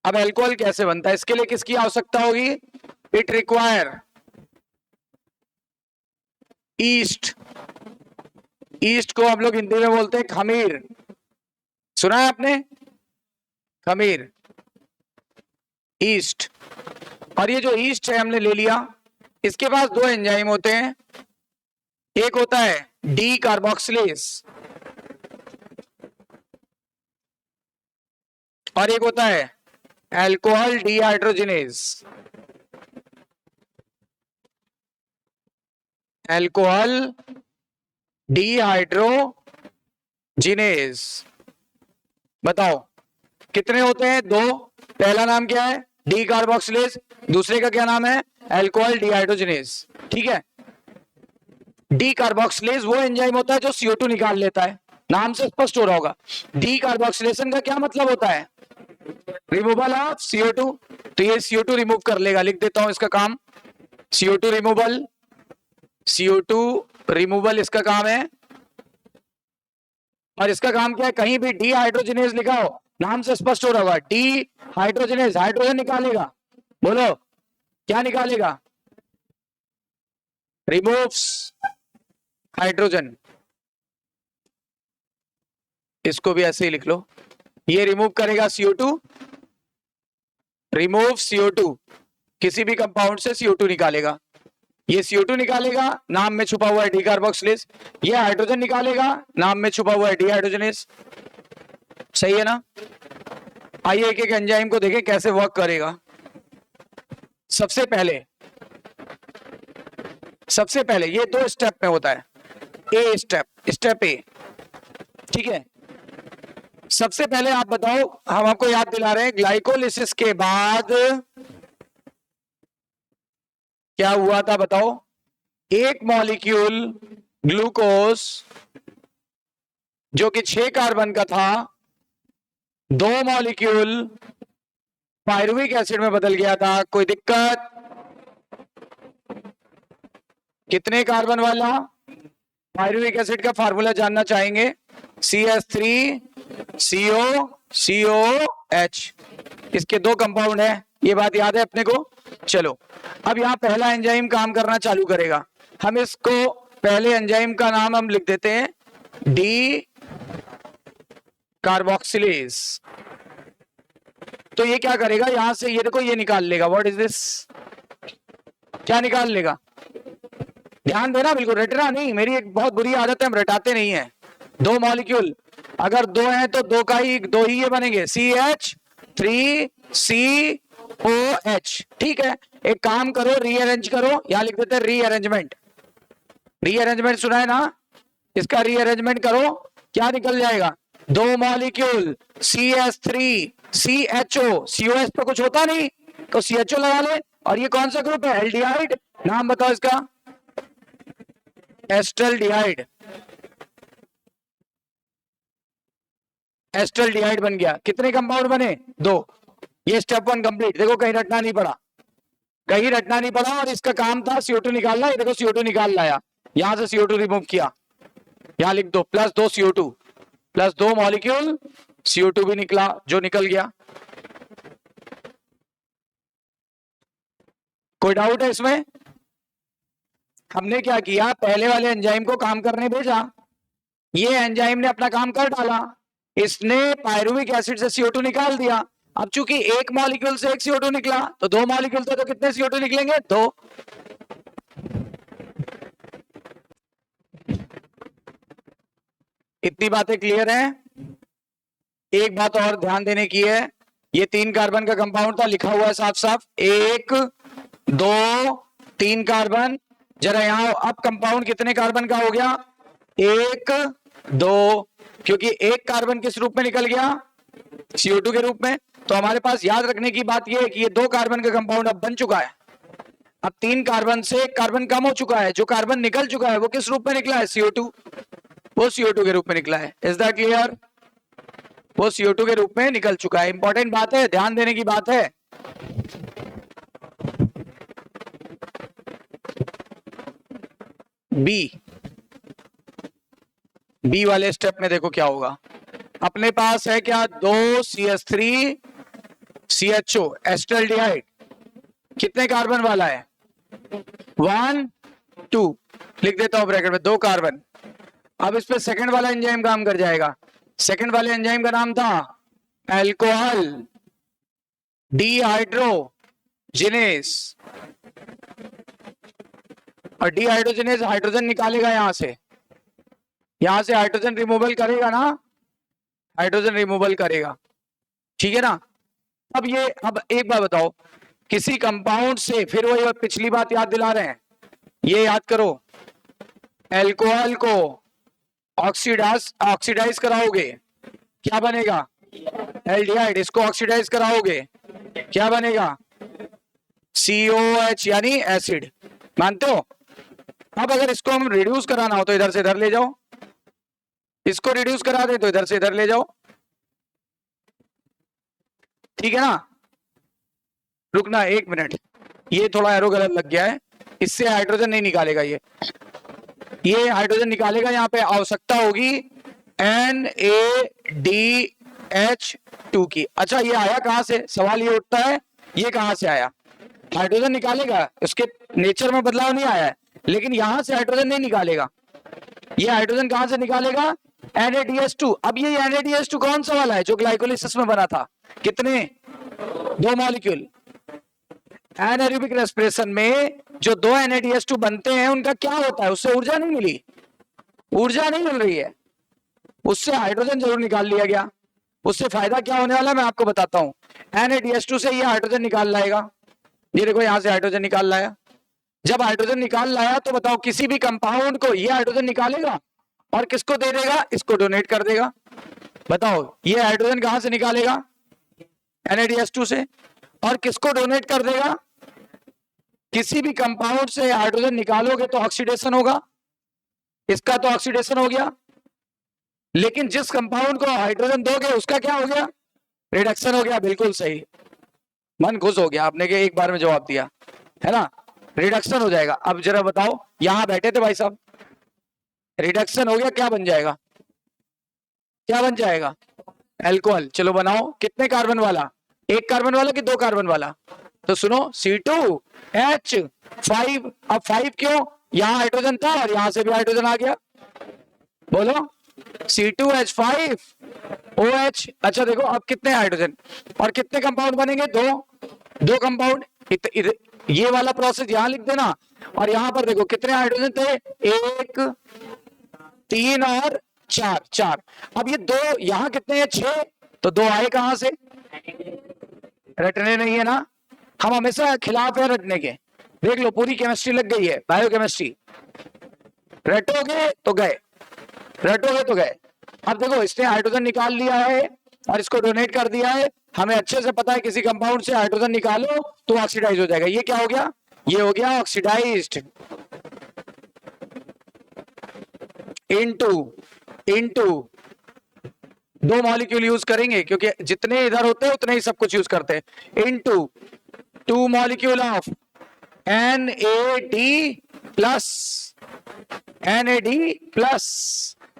अब अल्कोहल कैसे बनता है, इसके लिए किसकी आवश्यकता होगी? It require east. ईस्ट को हम लोग हिंदी में बोलते हैं खमीर, सुना है आपने? खमीर, ईस्ट। और ये जो ईस्ट है हमने ले लिया, इसके पास दो एंजाइम होते हैं, एक होता है डी कार्बोक्सिलेज और एक होता है अल्कोहल डीहाइड्रोजिनेज। अल्कोहल डीहाइड्रोजिनेज, बताओ कितने होते हैं? दो। पहला नाम क्या है? डी कार्बोक्सिलेज, दूसरे का क्या नाम है? Alcohol dehydrogenase. ठीक है, डी कार्बोक्सिलेज वो एंजाइम होता है जो CO2 निकाल लेता है, नाम से स्पष्ट हो रहा होगा। डी कार्बोक्सिलेशन का क्या मतलब होता है? Removal of CO2। तो ये CO2 रिमूव कर लेगा, लिख देता हूं इसका काम, CO2 रिमूवल। CO2 रिमूवल इसका काम है। और इसका काम क्या है? कहीं भी डी हाइड्रोजिनेज लिखा हो, नाम से स्पष्ट हो रहा होगा, डी हाइड्रोजिनेज हाइड्रोजन निकालेगा। बोलो क्या निकालेगा? Removes hydrogen. इसको भी ऐसे ही लिख लो, ये रिमूव करेगा CO2, रिमूव CO2, किसी भी कंपाउंड से CO2 निकालेगा। ये CO2 निकालेगा, नाम में छुपा हुआ है डी कार्बोक्सिलेज। ये हाइड्रोजन निकालेगा, नाम में छुपा हुआ है डीहाइड्रोजनेज। सही है ना? आइए एक एक एंजाइम को देखें कैसे वर्क करेगा। सबसे पहले ये दो स्टेप में होता है, ए स्टेप ए। ठीक है, सबसे पहले आप बताओ, हम आपको याद दिला रहे हैं, ग्लाइकोलिसिस के बाद क्या हुआ था बताओ? एक मॉलिक्यूल ग्लूकोज जो कि 6 कार्बन का था, 2 मॉलिक्यूल पायरुविक एसिड में बदल गया था। कोई दिक्कत? कितने कार्बन वाला? पायरुविक एसिड का फार्मूला जानना चाहेंगे, CH3COCOH। इसके दो कंपाउंड है, ये बात याद है अपने को। चलो अब यहां पहला एंजाइम काम करना चालू करेगा। हम इसको पहले एंजाइम का नाम हम लिख देते हैं डी कार्बोक्सिलेज। तो ये क्या करेगा? यहां से ये देखो, ये निकाल लेगा। What is this? क्या निकाल लेगा? ध्यान देना, बिल्कुल रटना नहीं, मेरी एक बहुत बुरी आदत है, हम रटाते नहीं है। दो मॉलिक्यूल अगर दो हैं तो दो ही ये बनेंगे, CH3COH। ठीक है, एक काम करो, रीअरेंज करो, यहां लिख देते हैं रीअरेंजमेंट। रीअरेंजमेंट सुना है ना? इसका रीअरेंजमेंट करो, क्या निकल जाएगा? दो मॉलिक्यूल CH3CHO, COH पे कुछ होता नहीं तो CHO लगा ले। और ये कौन सा ग्रुप है? एल्डिहाइड। नाम बताओ इसका? एस्टल्डिहाइड। एस्टल्डिहाइड बन गया। कितने कंपाउंड बने? 2। ये स्टेप 1 कंप्लीट। देखो कहीं रटना नहीं पड़ा, कहीं रटना नहीं पड़ा। और इसका काम था CO2 निकालना। ये देखो CO2 निकाल लाया, यहां से CO2 रिमूव किया, यहां लिख दो +2 CO2, +2 मॉलिक्यूल CO2 भी निकला, जो निकल गया। कोई डाउट है इसमें? हमने क्या किया, पहले वाले एंजाइम को काम करने भेजा, ये एंजाइम ने अपना काम कर डाला, इसने पायरुविक एसिड से CO2 निकाल दिया। अब चूंकि एक मॉलिक्यूल से एक CO2 निकला, तो 2 मॉलिक्यूल थे तो कितने CO2 निकलेंगे? 2। इतनी बातें क्लियर हैं? एक बात और ध्यान देने की है, ये 3 कार्बन का कंपाउंड था, लिखा हुआ है साफ साफ, 1 2 3 कार्बन। जरा यहां अब कंपाउंड कितने कार्बन का हो गया? 1 2, क्योंकि एक कार्बन किस रूप में निकल गया? CO2 के रूप में। तो हमारे पास याद रखने की बात यह है कि ये 2 कार्बन का कंपाउंड अब बन चुका है। अब 3 कार्बन से 1 कार्बन कम हो चुका है, जो कार्बन निकल चुका है वो किस रूप में निकला है? CO2, वो CO2 के रूप में निकला है। Is that clear? वो CO2 के रूप में निकल चुका है। इंपॉर्टेंट बात है, ध्यान देने की बात है। बी वाले स्टेप में देखो क्या होगा। अपने पास है क्या, 2 CH3 CHO एस्टल्डिहाइड, कितने कार्बन वाला है, 1 2, लिख देता हूं ब्रैकेट में 2 कार्बन। अब इस पे सेकंड वाला एंजाइम काम कर जाएगा। सेकंड वाले एंजाइम का नाम था अल्कोहल डिहाइड्रोजिनेस, और डिहाइड्रोजिनेस हाइड्रोजन निकालेगा यहां से हाइड्रोजन रिमूवल करेगा ना, हाइड्रोजन रिमूवल करेगा, ठीक है ना। अब एक बात बताओ, किसी कंपाउंड से, फिर वही पिछली बात याद दिला रहे हैं, ये याद करो, अल्कोहल को ऑक्सीडाइज कराओगे, क्या बनेगा, एल्डिहाइड। इसको ऑक्सीडाइज कराओगे, क्या बनेगा, COH यानी एसिड, मानते हो। अब अगर इसको हम रिड्यूस कराना हो तो इधर से इधर ले जाओ, इसको रिड्यूस करा दे तो इधर से इधर ले जाओ, ठीक है ना। रुकना 1 मिनट, ये थोड़ा एरो गलत लग गया है, इससे हाइड्रोजन नहीं निकालेगा, ये हाइड्रोजन निकालेगा, यहाँ पे आवश्यकता होगी NaDH2 की। अच्छा ये आया कहां से, सवाल ये उठता है, ये कहां से आया, हाइड्रोजन निकालेगा, उसके नेचर में बदलाव नहीं आया है, लेकिन यहां से हाइड्रोजन नहीं निकालेगा। ये हाइड्रोजन कहां से निकालेगा, NaDH2। अब ये NaDH2 कौन सा वाला है, जो ग्लाइकोलिसिस में बना था, कितने, 2 मॉलिक्यूल। एनारोबिक रेस्पिरेशन में जो 2 NaDH2 बनते हैं, उनका क्या होता है, उससे ऊर्जा नहीं मिली, ऊर्जा नहीं मिल रही है, उससे हाइड्रोजन जरूर निकाल लिया गया। उससे फायदा क्या होने वाला है मैं आपको बताता हूं। NaDH2 से ये हाइड्रोजन निकाल लाएगा, ये देखो यहां से हाइड्रोजन निकाल लाया। जब हाइड्रोजन निकाल लाया तो बताओ, किसी भी कंपाउंड को ये हाइड्रोजन निकालेगा और किसको दे देगा, इसको डोनेट कर देगा। बताओ ये हाइड्रोजन कहां से निकालेगा, NaDH2 से, और किसको डोनेट कर देगा, किसी भी कंपाउंड से हाइड्रोजन निकालोगे तो ऑक्सीडेशन होगा, इसका तो ऑक्सीडेशन हो गया, लेकिन जिस कंपाउंड को हाइड्रोजन दोगे उसका क्या हो गया, रिडक्शन हो गया। बिल्कुल सही, मन खुश हो गया आपने कि एक बार में जवाब दिया, है ना, रिडक्शन हो जाएगा। अब जरा बताओ, यहां बैठे थे भाई साहब, रिडक्शन हो गया, क्या बन जाएगा, क्या बन जाएगा, अल्कोहल। चलो बनाओ, कितने कार्बन वाला, 1 कार्बन वाला कि 2 कार्बन वाला, तो सुनो C2H5। अब 5 क्यों, यहां हाइड्रोजन था और यहां से भी हाइड्रोजन आ गया, बोलो C2H5OH। अच्छा देखो अब कितने हाइड्रोजन और कितने कंपाउंड बनेंगे, 2 कंपाउंड। ये वाला प्रोसेस यहां लिख देना, और यहां पर देखो कितने हाइड्रोजन थे, 1 3 और 4। अब ये 2 यहां कितने हैं, 6, तो 2 आए कहां से, रटने नहीं है ना, हम हमेशा खिलाफ है रटने के। देख लो पूरी केमिस्ट्री लग गई है, बायोकेमिस्ट्री, रटोगे तो गए, रटोगे तो गए। अब देखो इसने हाइड्रोजन निकाल लिया है और इसको डोनेट कर दिया है, हमें अच्छे से पता है किसी कंपाउंड से हाइड्रोजन निकालो तो ऑक्सीडाइज हो जाएगा। ये क्या हो गया, ये हो गया ऑक्सीडाइज्ड इनटू 2 मॉलिक्यूल यूज करेंगे, क्योंकि जितने इधर होते हैं उतने ही सब कुछ यूज करते हैं, इनटू 2 मॉलिक्यूल ऑफ NAD+।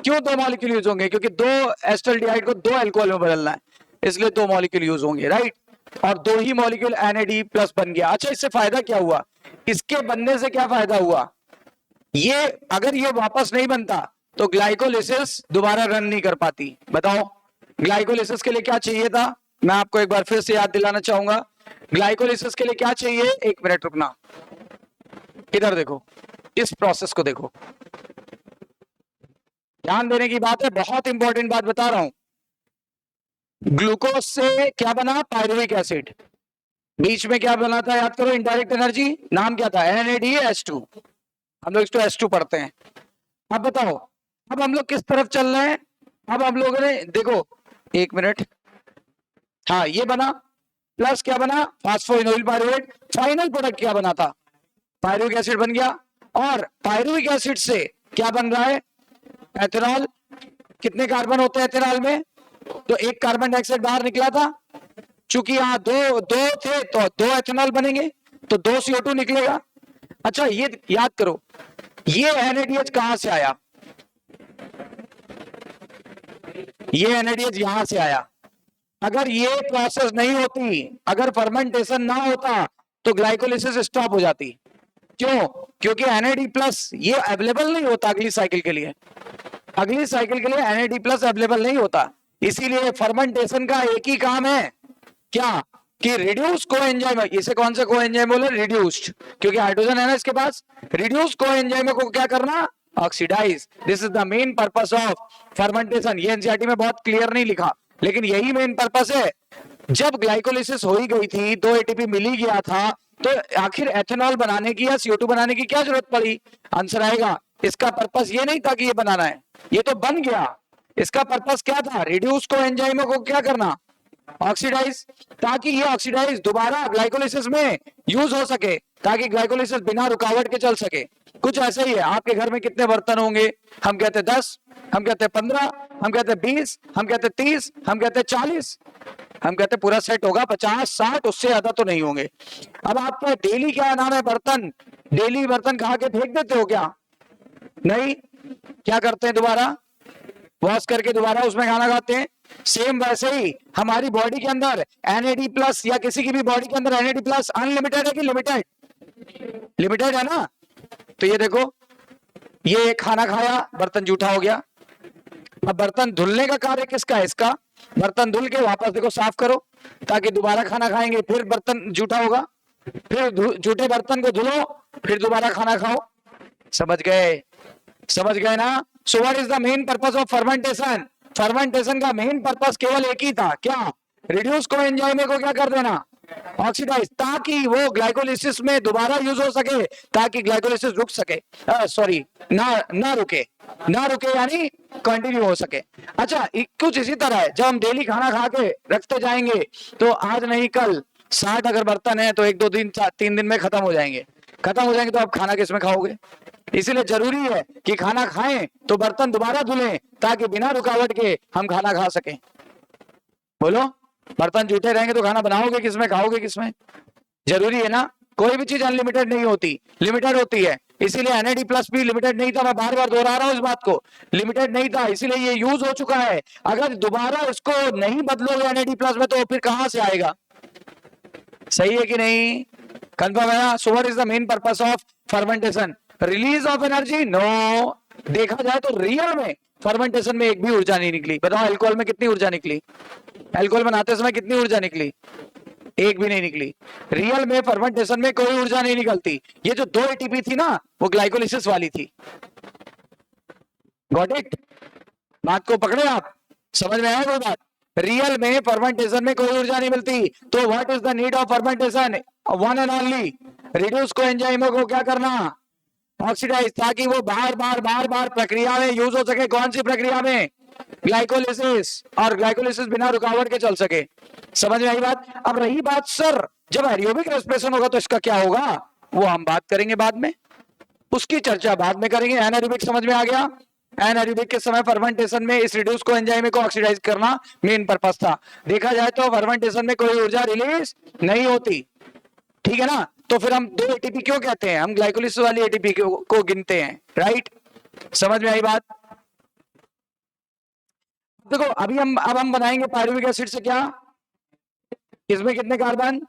क्यों 2 मॉलिक्यूल यूज होंगे, क्योंकि 2 एस्टल्डिहाइड को 2 अल्कोहल में बदलना है, इसलिए 2 मॉलिक्यूल यूज होंगे, राइट। और 2 ही मॉलिक्यूल NAD+ बन गया। अच्छा इससे फायदा क्या हुआ, इसके बनने से क्या फायदा हुआ, ये अगर ये वापस नहीं बनता तो ग्लाइकोलिसिस दोबारा रन नहीं कर पाती। बताओ ग्लाइकोलिसिस के लिए क्या चाहिए था, मैं आपको एक बार फिर से याद दिलाना चाहूंगा, ग्लाइकोलिसिस के लिए क्या चाहिए, 1 मिनट रुकना, इधर देखो, इस प्रोसेस को देखो, ध्यान देने की बात है, बहुत इंपॉर्टेंट बात बता रहा हूं। ग्लूकोज से क्या बना, पायरुविक एसिड, बीच में क्या बना था, याद करो, इनडायरेक्ट एनर्जी, नाम क्या था, NADH2, हम लोग इसको H2 पढ़ते हैं। अब बताओ अब हम लोग किस तरफ चल रहे हैं, अब हम लोगों ने देखो 1 मिनट, हाँ ये बना, प्लस क्या बना, फास्फोइनोइल पायरुवेट, फाइनल प्रोडक्ट क्या बना था, पायरुविक एसिड बन गया। और पायरुविक एसिड से क्या बन रहा है, एथेनॉल। कितने कार्बन होते हैं एथेनॉल में, तो 1 कार्बन डाइऑक्साइड बाहर निकला था, चूंकि यहाँ दो थे तो 2 एथेनॉल बनेंगे, तो 2 CO2 निकलेगा। अच्छा ये याद करो, ये NADH कहां से आया, ये NADH यहां से आया। अगर ये प्रोसेस नहीं होती, अगर फर्मेंटेशन ना होता तो ग्लाइकोलिसिस स्टॉप हो जाती। क्यों? क्योंकि NAD+ ये अवेलेबल नहीं होता अगली साइकिल के लिए। अगली साइकिल के लिए NAD+ अवेलेबल नहीं होता। इसीलिए फर्मेंटेशन का एक ही काम है, क्या? कि रिड्यूस कोएंजाइम। इसे कौन से कोएंजाइम बोले? रिड्यूस्ड, क्योंकि हाइड्रोजन है ना इसके पास। रिड्यूस कोएंजाइम को क्या करना? Oxidize. This is the main purpose of fermentation. ये एनसीईआरटी में बहुत क्लियर नहीं लिखा, लेकिन यही मेन पर्पस है। जब ग्लाइकोलिसिस हो ही गई थी, 2 ATP मिल ही गया था, तो आखिर एथेनॉल बनाने की या CO2 बनाने की क्या जरूरत पड़ी? आंसर आएगा, इसका पर्पस ये नहीं था कि ये बनाना है, ये तो बन गया। इसका पर्पस क्या था? रिड्यूस कोएंजाइम को क्या करना? ऑक्सीडाइज, ताकि ये ऑक्सीडाइज दोबारा ग्लाइकोलिसिस में यूज हो सके, ताकि ग्लाइकोलिसिस बिना रुकावट के चल सके। कुछ ऐसे ही है। आपके घर में कितने बर्तन होंगे? हम कहते हैं 10, हम कहते हैं 15, हम कहते हैं 20, हम कहते हैं 30, हम कहते हैं 40, हम कहते हैं पूरा सेट होगा 50, 60, उससे ज्यादा तो नहीं होंगे। अब आपका डेली क्या नाम है? बर्तन। डेली बर्तन खा के फेंक देते हो क्या? नहीं। क्या करते हैं? दोबारा वॉश करके दोबारा उसमें खाना खाते हैं। सेम वैसे ही हमारी बॉडी के अंदर NAD+ या किसी की भी बॉडी के अंदर NAD+ अनलिमिटेड है कि लिमिटेड? लिमिटेड है ना। तो ये देखो, ये खाना खाया, बर्तन जूठा हो गया। अब बर्तन धुलने का कार्य किसका है? इसका। बर्तन धुल के वापस देखो साफ करो, ताकि दोबारा खाना खाएंगे फिर बर्तन जूठा होगा। फिर जूठे बर्तन को धुलो, फिर दोबारा खाना खाओ। समझ गए? समझ गए ना? So what is the main purpose of fermentation? Fermentation का मेन पर्पस केवल एक ही था, क्या? रिड्यूस कोएंजाइम को क्या कर देना? ऑक्सीडाइज, ताकि वो ग्लाइकोलिसिस में दोबारा यूज हो सके, ताकि ग्लाइकोलिसिस रुक सके, सॉरी ना रुके, ना रुके यानी कंटिन्यू हो सके। अच्छा, कुछ इसी तरह है, जब हम डेली खाना खा के रखते जाएंगे, तो आज नहीं कल 60 अगर बर्तन है तो 1-2 दिन 3 दिन में खत्म हो जाएंगे। खत्म हो जाएंगे तो आप खाना किसमें खाओगे? इसीलिए जरूरी है कि खाना खाएं तो बर्तन दोबारा धुलें, ताकि बिना रुकावट के हम खाना खा सकें। बोलो, बर्तन जूठे रहेंगे तो खाना बनाओगे किसमें, खाओगे किसमें? जरूरी है ना। कोई भी चीज अनलिमिटेड नहीं होती, लिमिटेड होती है। इसीलिए NAD+ भी लिमिटेड नहीं था। मैं बार बार दोहरा रहा हूं इस बात को, लिमिटेड नहीं था, इसीलिए ये यूज हो चुका है। अगर दोबारा इसको नहीं बदलोगे NAD+ में, तो फिर कहां से आएगा? सही है कि नहीं? कंफर्म है ना? So what is the main purpose of fermentation? Release of energy? No. देखा जाए तो रियल में फर्मेंटेशन में एक भी ऊर्जा नहीं निकली। बताओ, अल्कोहल में कितनी ऊर्जा निकली? अल्कोहल बनाते समय कितनी ऊर्जा निकली? एक भी नहीं निकली। रियल में फर्मेंटेशन में कोई ऊर्जा नहीं निकलती। ये जो 2 ATP थी ना, वो ग्लाइकोलिसिस वाली थी। Got it? बात को पकड़े आप? समझ में आया कोई बात? रियल में फर्मेंटेशन में कोई ऊर्जा नहीं मिलती। तो what is the need of fermentation? One and only, reduce कोएंजाइमों को क्या करना? ऑक्सीडाइज, ताकि वो बार बार प्रक्रिया में यूज हो सके। कौन सी प्रक्रिया में? ग्लाइकोलिसिस। और ग्लाइकोलिसिस बिना रुकावट के चल सके। समझ में आई बात? अब रही बात, सर जब एरियोबिक रेस्पिरेशन होगा तो इसका क्या होगा? वो हम बात करेंगे बाद में, उसकी चर्चा बाद में करेंगे। एनारोबिक समझ में आ गया? एनारोबिक के समय फर्मेंटेशन में इस रिड्यूस को एंजाइम को ऑक्सीडाइज करना मेन पर्पस था। देखा जाए तो फर्मेंटेशन में कोई ऊर्जा रिलीज नहीं होती, ठीक है ना। तो फिर हम 2 ATP क्यों कहते हैं? हम ग्लाइकोलिसिस वाली ATP को गिनते हैं, राइट? समझ में आई बात? देखो, अब हम बनाएंगे पायरुविक एसिड से क्या? इसमें कितने कार्बन?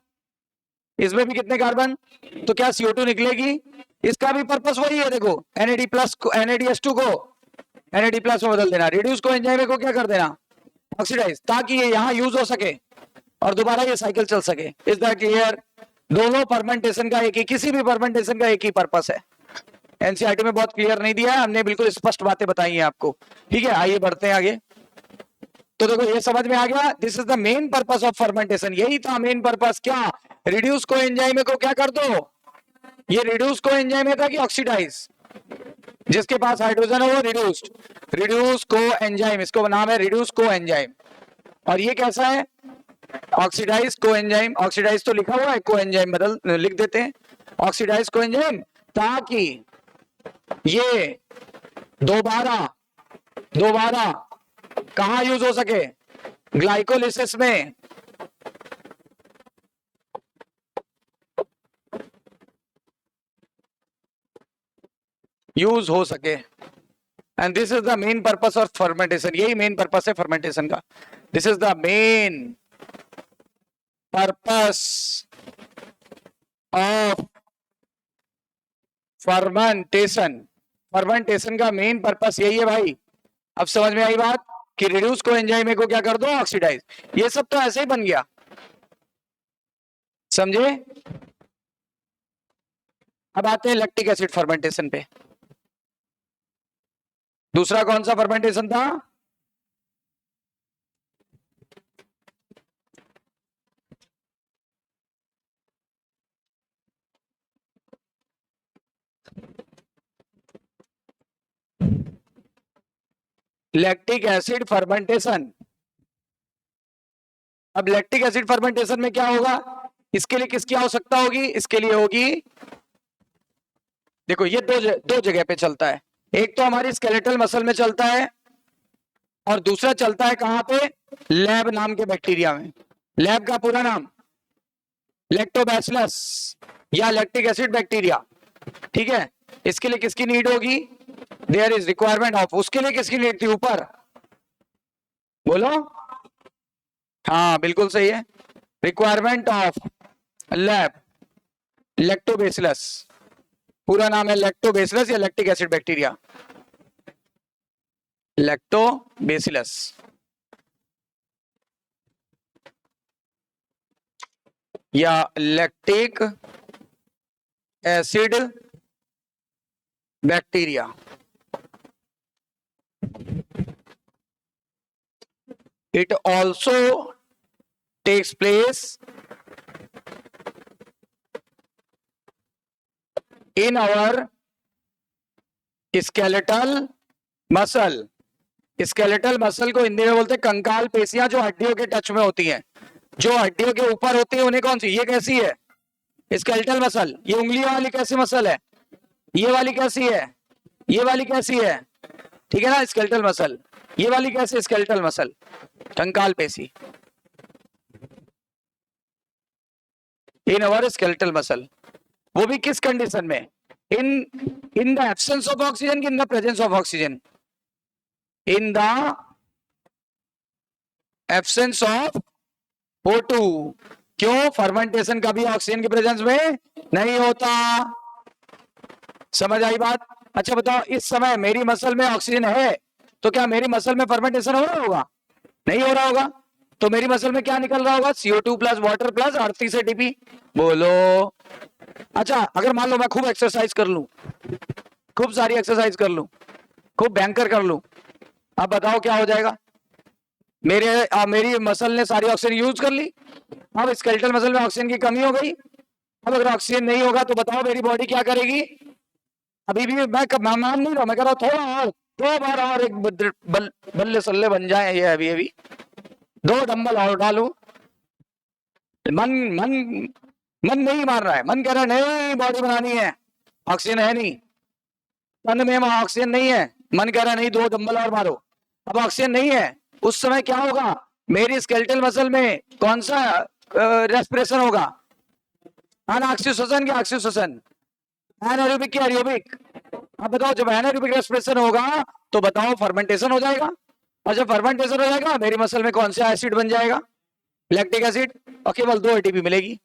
इसमें भी कितने कार्बन? तो क्या CO2 निकलेगी? इसका भी पर्पस वही है। देखो, NAD+ को NADH2 को NAD+ में बदल देना, रिड्यूस को एंजाइम को क्या कर देना? ऑक्सीडाइज, ताकि ये यहां यूज हो सके और दोबारा ये साइकिल चल सके। Is that clear? दोनों फर्मेंटेशन का एक ही, किसी भी फर्मेंटेशन का एक ही पर्पस है। एनसीईआरटी में बहुत क्लियर नहीं दिया है, हमने बिल्कुल स्पष्ट बातें बताई हैं आपको, ठीक है। आइए बढ़ते हैं आगे। तो देखो, ये समझ में आ गया, this is the main purpose of fermentation. यही था मेन पर्पस, क्या? रिड्यूस को एंजाइम को क्या कर दो? ये रिड्यूस को एंजाइम था कि ऑक्सीडाइज? जिसके पास हाइड्रोजन है वो रिड्यूस्ड। रिड्यूस को एंजाइम, इसको नाम है रिड्यूस को एंजाइम। और ये कैसा है? ऑक्सीडाइज को एंजाइम। ऑक्सीडाइज तो लिखा हुआ है, को एंजाइम बदल लिख देते हैं, ऑक्सीडाइज को एंजाइम, ताकि ये दोबारा कहां यूज हो सके? ग्लाइकोलिसिस में। यूज हो सके। And this is the main purpose of fermentation, यही मेन पर्पस है फर्मेंटेशन का। This is the main purpose of fermentation. Fermentation का मेन पर्पस यही है भाई। अब समझ में आई बात कि रिड्यूस को एंजाइम को क्या कर दो, ऑक्सीडाइज। ये सब तो ऐसे ही बन गया, समझे। अब आते हैं लैक्टिक एसिड फर्मेंटेशन पे। दूसरा कौन सा फर्मेंटेशन था? Lactic acid fermentation. अब लैक्टिक एसिड फर्मेंटेशन में क्या होगा, इसके लिए किसकी आवश्यकता होगी? इसके लिए होगी, देखो ये दो जगह पे चलता है। एक तो हमारी स्केलेटल मसल में चलता है और दूसरा चलता है कहां पे? लैब नाम के बैक्टीरिया में। लैब का पूरा नाम लैक्टोबैसिलस या लैक्टिक एसिड बैक्टीरिया, ठीक है। इसके लिए किसकी नीड होगी? देयर इज रिक्वायरमेंट ऑफ, उसके लिए किसकी नीड थी? ऊपर बोलो। हाँ बिल्कुल सही है, रिक्वायरमेंट ऑफ लैब लैक्टोबैसिलस। पूरा नाम है लैक्टोबैसिलस या लैक्टिक एसिड बैक्टीरिया, लैक्टोबैसिलस। या lactic acid bacteria. It also takes place in our skeletal muscle। Skeletal muscle को हिंदी में बोलते हैं कंकाल पेशियां, जो हड्डियों के टच में होती हैं, जो हड्डियों के ऊपर होती है। उन्हें कौन सी? ये कैसी है? Skeletal muscle. ये उंगलियों वाली कैसी मसल है? ये वाली कैसी है? ये वाली कैसी है? ठीक है ना, स्केलेटल मसल। ये वाली कैसी? स्केलेटल मसल, कंकाल पेशी। इन अवर स्केलेटल मसल, वो भी किस कंडीशन में? In the absence of oxygen, in the presence of oxygen? In the absence of O2। क्यों? फर्मेंटेशन कभी ऑक्सीजन की प्रेजेंस में नहीं होता। समझ आई बात? अच्छा बताओ, इस समय मेरी मसल में ऑक्सीजन है तो क्या मेरी मसल में फर्मेंटेशन हो रहा होगा? नहीं हो रहा होगा। तो मेरी मसल में क्या निकल रहा होगा? CO2 plus water plus 38 ATP। बोलो। अच्छा अगर मान लो मैं खूब एक्सरसाइज कर लूं, खूब सारी एक्सरसाइज कर लूं, खूब भयंकर कर लूं, अब बताओ क्या हो जाएगा? मेरी मसल ने सारी ऑक्सीजन यूज कर ली। अब स्केलेटल मसल में ऑक्सीजन की कमी हो गई। अब अगर ऑक्सीजन नहीं होगा तो बताओ मेरी बॉडी क्या करेगी? अभी भी मैं मान नहीं रहा, मैं कह रहा हूं थोड़ा और, 2 बार और एक बल्ले सल्ले बन जाए ये अभी 2 डंबल और डालू। मन मन मन नहीं मार रहा है, मन कह रहा है नहीं बॉडी बनानी है, ऑक्सीजन है नहीं तन में, ऑक्सीजन नहीं है। मन कह रहा है नहीं 2 डंबल और मारो। अब ऑक्सीजन नहीं है, उस समय क्या होगा? मेरी स्केलेटल मसल में कौन सा रेस्पिरेशन होगा? अनऑक्सीजन की ऑक्सीजन, एनारोबिक की एरोबिक। अब बताओ जब एनारोबिक रेस्पिरेशन होगा तो बताओ फर्मेंटेशन हो जाएगा। और जब फर्मेंटेशन हो जाएगा मेरी मसल में कौन सा एसिड बन जाएगा? Lactic acid. और केवल 2 ATP मिलेगी,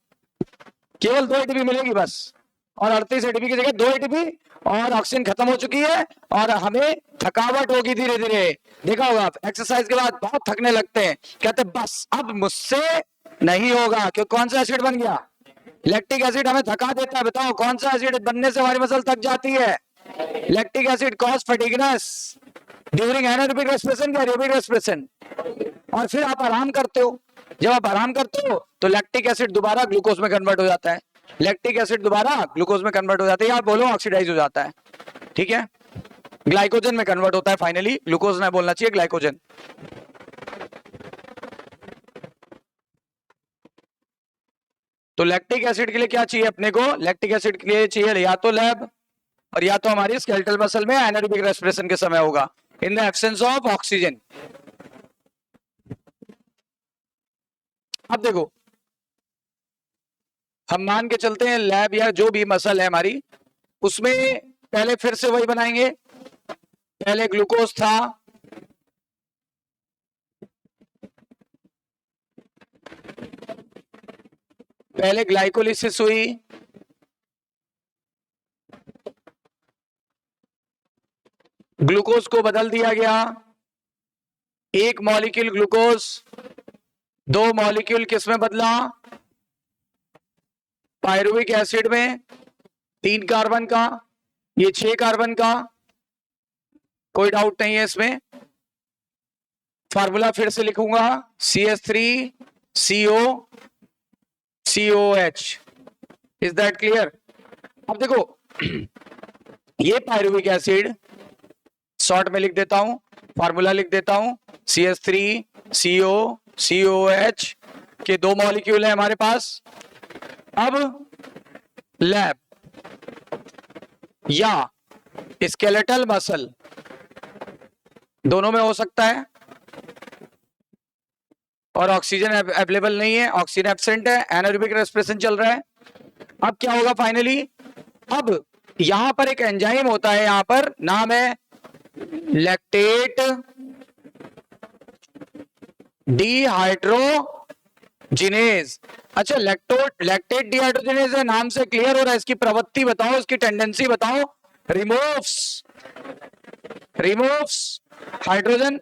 केवल 2 ATP मिलेगी बस। और 38 ATP की जगह 2 ATP, और ऑक्सीजन खत्म हो चुकी है और हमें थकावट होगी धीरे धीरे। देखा होगा एक्सरसाइज के बाद बहुत थकने लगते हैं, कहते बस अब मुझसे नहीं होगा, क्योंकि कौन सा एसिड बन गया? लैक्टिक एसिड हमें थका देता है। बताओ कौन सा एसिड बनने से हमारी मसल थक जाती है? Lactic acid cause fatigueness during anaerobic respiration या एरोबिक रेस्पिरेशन। और फिर आप आराम करते हो, जब आप आराम करते हो तो लैक्टिक एसिड दोबारा ग्लूकोज में कन्वर्ट हो जाता है, लैक्टिक एसिड दोबारा ग्लूकोज में कन्वर्ट हो जाता है, या बोलो ऑक्सीडाइज हो जाता है, ठीक है, ग्लाइकोजन में कन्वर्ट होता है फाइनली। ग्लूकोज ना बोलना चाहिए, ग्लाइकोजन। तो लैक्टिक एसिड के लिए क्या चाहिए अपने को? लैक्टिक एसिड के लिए चाहिए या तो लैब, और या तो हमारी स्केलेटल मसल में एनारोबिक रेस्पिरेशन के समय होगा, in the absence of oxygen. अब देखो हम मान के चलते हैं लैब या जो भी मसल है हमारी, उसमें पहले फिर से वही बनाएंगे, पहले ग्लूकोज था, पहले ग्लाइकोलिसिस हुई, ग्लूकोज को बदल दिया गया, एक मॉलिक्यूल ग्लूकोज, दो मॉलिक्यूल किस में बदला, पायरुविक एसिड में, 3 कार्बन का, ये 6 कार्बन का, कोई डाउट नहीं है इसमें। फार्मूला फिर से लिखूंगा, CH3CO COH। Is that clear? अब देखो ये पायरुविक एसिड शॉर्ट में लिख देता हूं, फार्मूला लिख देता हूं, CH3CO COH के 2 मॉलिक्यूल है हमारे पास। अब लैब या स्केलेटल मसल दोनों में हो सकता है, और ऑक्सीजन अवेलेबल नहीं है, ऑक्सीजन एब्सेंट है, एनारोबिक रेस्पिरेशन चल रहा है। अब क्या होगा फाइनली, अब यहां पर एक एंजाइम होता है, यहां पर नाम है लैक्टेट डिहाइड्रोजिनेज। अच्छा, लैक्टेट डिहाइड्रोजिनेज है, नाम से क्लियर हो रहा है। इसकी प्रवृत्ति बताओ, इसकी टेंडेंसी बताओ। Removes hydrogen.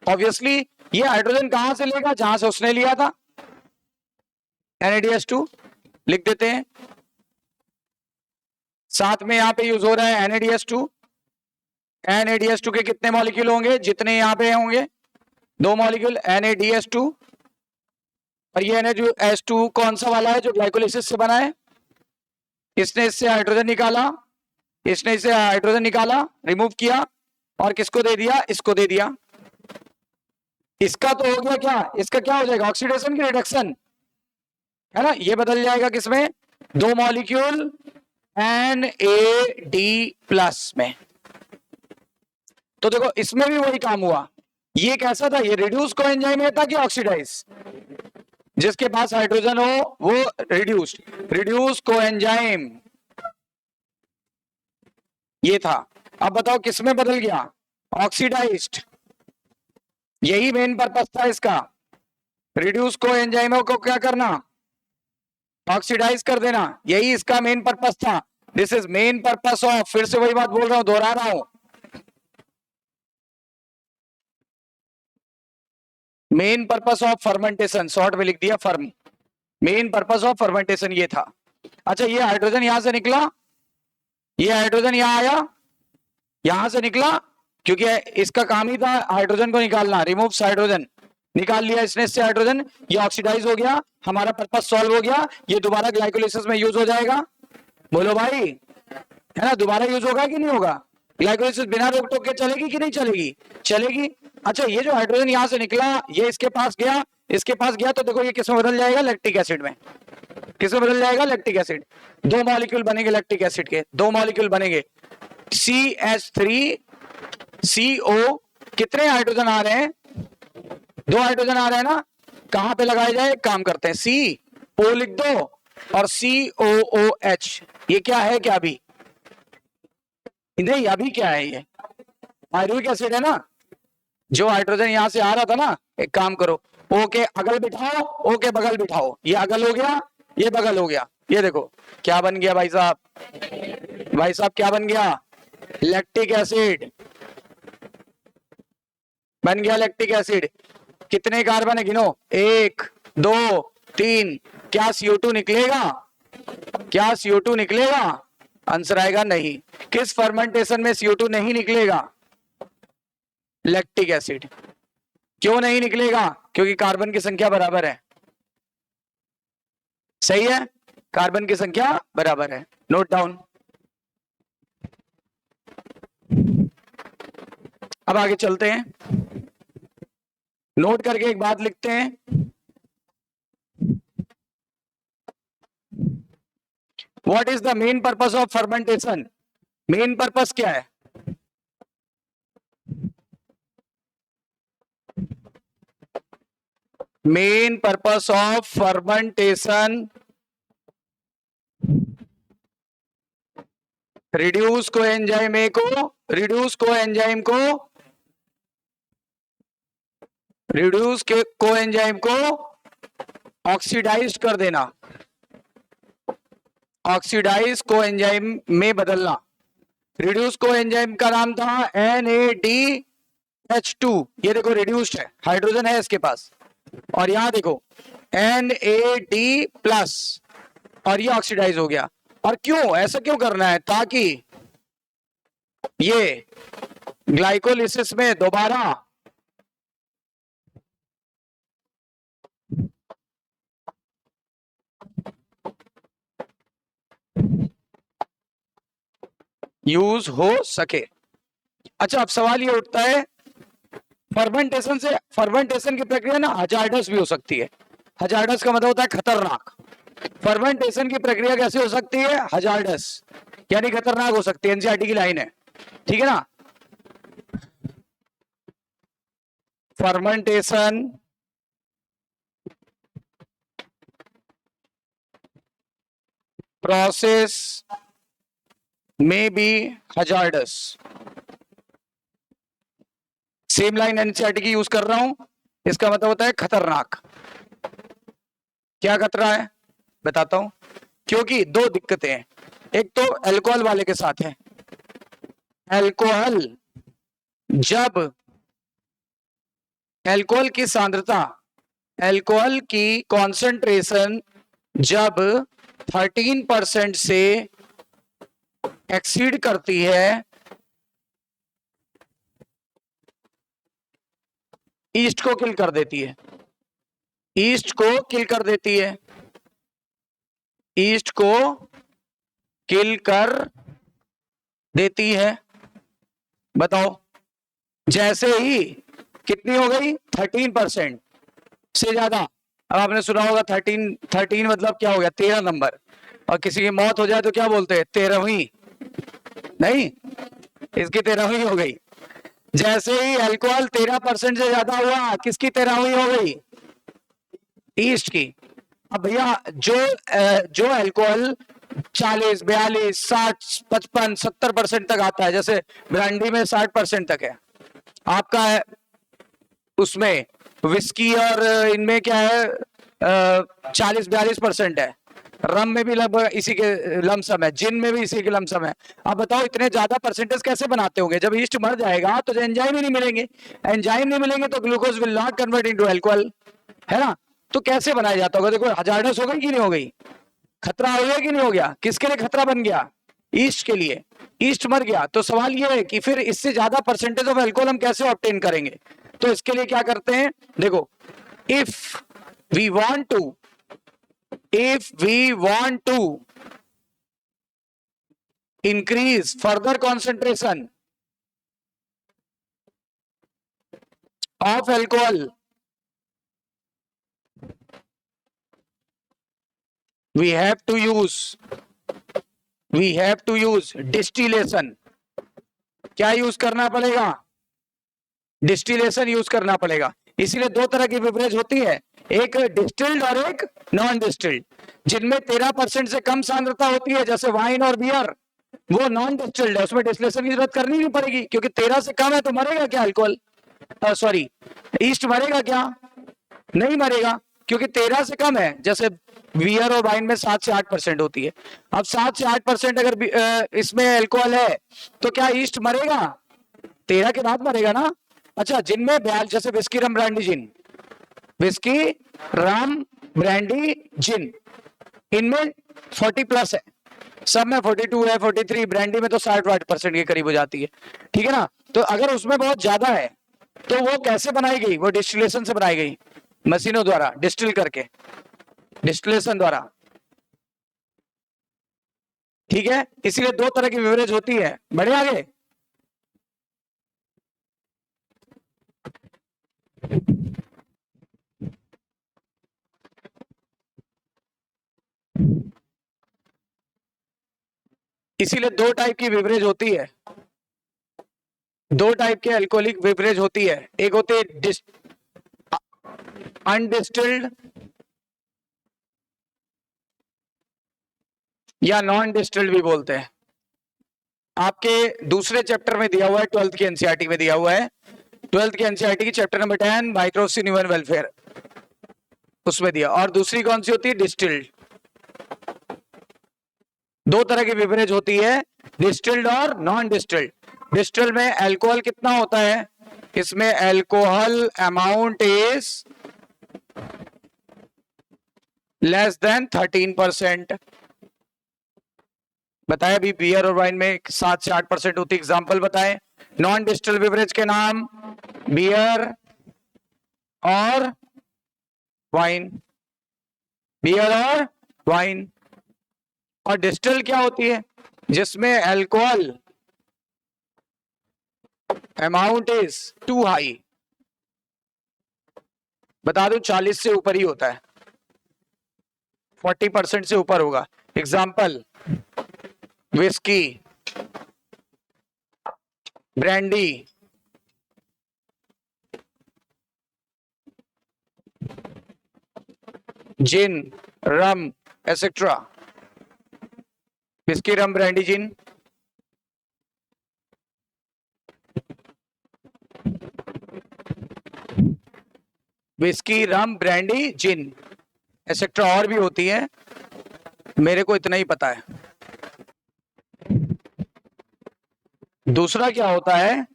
ऑब्वियसली ये हाइड्रोजन कहां से लेगा, जहां से उसने लिया था, NADH2 लिख देते हैं। साथ में यहां पे यूज हो रहा है NADH2। NADH2 के कितने मॉलिक्यूल होंगे, जितने यहां पे होंगे, 2 मॉलिक्यूल NADH2। और ये NADH2 कौन सा वाला है, जो ग्लाइकोलिसिस से बना है। इसने इससे हाइड्रोजन निकाला, इसने इसे हाइड्रोजन निकाला, रिमूव किया, और किसको दे दिया, इसको दे दिया। इसका तो हो गया क्या, इसका क्या हो जाएगा, ऑक्सीडेशन की रिडक्शन है ना, ये बदल जाएगा किसमें, 2 मॉलिक्यूल NAD+ में। तो देखो इसमें भी वही काम हुआ। ये कैसा था, ये रिड्यूस कोएंजाइम है था कि ऑक्सीडाइज, जिसके पास हाइड्रोजन हो वो रिड्यूस कोएंजाइम ये था। अब बताओ किसमें बदल गया, ऑक्सीडाइज्ड। यही मेन पर्पस था इसका, रिड्यूस कोएंजाइमों को क्या करना, ऑक्सीडाइज कर देना, यही इसका मेन पर्पस था। This is main purpose of, फिर से वही बात बोल रहा हूं, दोहरा रहा हूं, main purpose of fermentation, short में लिख दिया firm. Main purpose of fermentation ये था। अच्छा, ये हाइड्रोजन यहां से निकला, ये हाइड्रोजन यहां आया, यहां से निकला, क्योंकि इसका काम ही था हाइड्रोजन को निकालना, रिमूव्स हाइड्रोजन, निकाल लिया इसने इससे हाइड्रोजन, ये ऑक्सीडाइज हो गया, हमारा पर्पस सॉल्व हो गया। ये दोबारा ग्लाइकोलिसिस में यूज हो जाएगा, बोलो भाई, है ना, दोबारा यूज होगा कि नहीं होगा, ग्लाइकोलिसिस बिना रोक टोक के चलेगी कि नहीं चलेगी, चलेगी। अच्छा, ये जो हाइड्रोजन यहां से निकला, ये इसके पास गया, इसके पास गया, तो देखो ये किसमें बदल जाएगा, लैक्टिक एसिड में। किसमें बदल जाएगा, लैक्टिक एसिड। 2 मॉलिक्यूल बनेंगे लैक्टिक एसिड के, 2 मॉलिक्यूल बनेंगे, CH3CO, कितने हाइड्रोजन आ रहे हैं, 2 हाइड्रोजन आ रहे हैं ना, कहां पे लगाए जाए, काम करते हैं, CO लिख दो और COOH। ये क्या है, क्या अभी नहीं, अभी क्या है, ये पायरुविक एसिड है ना, जो हाइड्रोजन यहां से आ रहा था ना। एक काम करो, O के अगल बिठाओ, O के बगल बिठाओ, ये अगल हो गया, ये बगल हो गया, ये देखो क्या बन गया भाई साहब, भाई साहब क्या बन गया, लैक्टिक एसिड बन गया, लैक्टिक एसिड। कितने कार्बन है, गिनो, 1 2 3, क्या CO2 निकलेगा, क्या CO2 निकलेगा, आंसर आएगा नहीं। किस फर्मेंटेशन में CO2 नहीं निकलेगा, लैक्टिक एसिड। क्यों नहीं निकलेगा, क्योंकि कार्बन की संख्या बराबर है, सही है, कार्बन की संख्या बराबर है, नोट डाउन। अब आगे चलते हैं, नोट करके एक बात लिखते हैं, what is the main purpose of fermentation. Main purpose क्या है, main purpose of fermentation reduce coenzyme A को रिड्यूस कोएंजाइम को रिड्यूस के कोएंजाइम को ऑक्सीडाइज कर देना, ऑक्सीडाइज कोएंजाइम में बदलना। रिड्यूस कोएंजाइम का नाम था NADH2। ये देखो रिड्यूस्ड है, हाइड्रोजन है इसके पास, और यहां देखो NAD+ और ये ऑक्सीडाइज हो गया। और क्यों ऐसा क्यों करना है? ताकि ये ग्लाइकोलिसिस में दोबारा यूज हो सके। अच्छा, अब सवाल ये उठता है, फर्मेंटेशन की प्रक्रिया ना हजार्डस भी हो सकती है। हजार्डस का मतलब होता है खतरनाक। फर्मेंटेशन की प्रक्रिया कैसे हो सकती है? हजार्डस, यानी खतरनाक हो सकती है। एनसीईआरटी की लाइन है, ठीक है ना। फर्मेंटेशन प्रोसेस में be hazardous. Same line NCERT की यूज कर रहा हूं, इसका मतलब होता है खतरनाक। क्या खतरा है बताता हूं, क्योंकि दो दिक्कतें हैं। एक तो अल्कोहल वाले के साथ है। अल्कोहल, जब अल्कोहल की सांद्रता, अल्कोहल की कॉन्सेंट्रेशन जब 13% से एक्सीड करती है, ईस्ट को किल कर देती है। ईस्ट को किल कर देती है। ईस्ट को किल कर देती है। बताओ, जैसे ही कितनी हो गई? 13% से ज्यादा। अब आपने सुना होगा 13 मतलब क्या हो गया? 13 नंबर। और किसी की मौत हो जाए तो क्या बोलते हैं? 13वीं। नहीं, इसकी 13वीं हो गई। जैसे ही अल्कोहल 13% से ज्यादा हुआ, किसकी 13वीं हो गई? ईस्ट की। अब भैया जो अल्कोहल 40, 42, 60, 55, 70% तक आता है, जैसे ब्रांडी में 60% तक है आपका है, उसमें विस्की और इनमें क्या है 40-42% है। रम में भी लगभग इसी के लमसम है, जिन में भी इसी के लमसम है। अब बताओ इतने ज्यादा परसेंटेज कैसे बनाते होंगे? जब ईस्ट मर जाएगा तो एंजाइम ही नहीं मिलेंगे। एंजाइम नहीं मिलेंगे तो glucose will not convert into alcohol, है ना। तो कैसे बनाया जाता होगा? देखो, हजार्डस हो गई कि नहीं हो गई? खतरा हो गया कि नहीं हो गया? किसके लिए खतरा बन गया? ईस्ट के लिए। ईस्ट मर गया तो सवाल यह है कि फिर इससे ज्यादा परसेंटेज ऑफ अल्कोहल हम कैसे ऑब्टेन करेंगे? तो इसके लिए क्या करते हैं, देखो, if we want to increase further concentration of alcohol, we have to use distillation। क्या यूज करना पड़ेगा? डिस्टिलेशन यूज करना पड़ेगा। इसीलिए दो तरह की बेवरेज होती है, एक डिस्टिल्ड और एक नॉन डिस्टिल्ड। जिनमें 13% से कम सांद्रता होती है, जैसे वाइन और बियर, वो नॉन डिस्टिल्ड है, उसमें डिस्टिलेशन की जरूरत करनी नहीं पड़ेगी, क्योंकि 13 से कम है तो मरेगा क्या अल्कोहल? सॉरी, ईस्ट मरेगा क्या? नहीं मरेगा, क्योंकि 13 से कम है। जैसे बियर और वाइन में 7 से 8% होती है। अब 7 से 8% अगर इसमें अल्कोहल है तो क्या ईस्ट मरेगा? 13 के बाद मरेगा ना। अच्छा, जिनमें जैसे विस्की रम ब्रांडी जिन, विस्की रम ब्रांडी जिन, इनमें 40+ है, सब में 42 है, 43। ब्रांडी में तो 60-60% के करीब हो जाती है, ठीक है ना। तो अगर उसमें बहुत ज्यादा है तो वो कैसे बनाई गई? वो डिस्टिलेशन से बनाई गई, मशीनों द्वारा डिस्टिल करके, डिस्टिलेशन द्वारा, ठीक है। इसलिए दो तरह की बेवरेज होती है। बढ़े आगे। इसीलिए दो टाइप की बेवरेज होती है, दो टाइप के अल्कोहलिक बेवरेज होती है। एक होती है अनडिस्टिल्ड या नॉन डिस्टिल्ड भी बोलते हैं। आपके दूसरे चैप्टर में दिया हुआ है, 12th की एनसीईआरटी में दिया हुआ है, 12th की एनसीईआरटी की चैप्टर नंबर 10 माइक्रोसिन ह्यूमन वेलफेयर, उसमें दिया। और दूसरी कौन सी होती है? डिस्टिल्ड। दो तरह की बेवरेज होती है, डिस्टिल्ड और नॉन डिस्टिल्ड। डिस्टिल्ड में अल्कोहल कितना होता है? इसमें alcohol amount is less than 13%। बताया अभी बियर और वाइन में 7 से 8% होती है। एग्जाम्पल बताएं नॉन डिस्टिल्ड बेवरेज के नाम, बियर और वाइन, बियर और वाइन। और डिस्टिल क्या होती है? जिसमें alcohol amount is too high. बता दूं 40 से ऊपर ही होता है, 40% से ऊपर होगा। एग्जाम्पल विस्की, ब्रांडी, जिन, रम, एसेट्रा। विस्की, रम, ब्रांडी, जिन। विस्की, रम, ब्रांडी, जिन, एसेट्रा और भी होती है, मेरे को इतना ही पता है। दूसरा क्या होता है?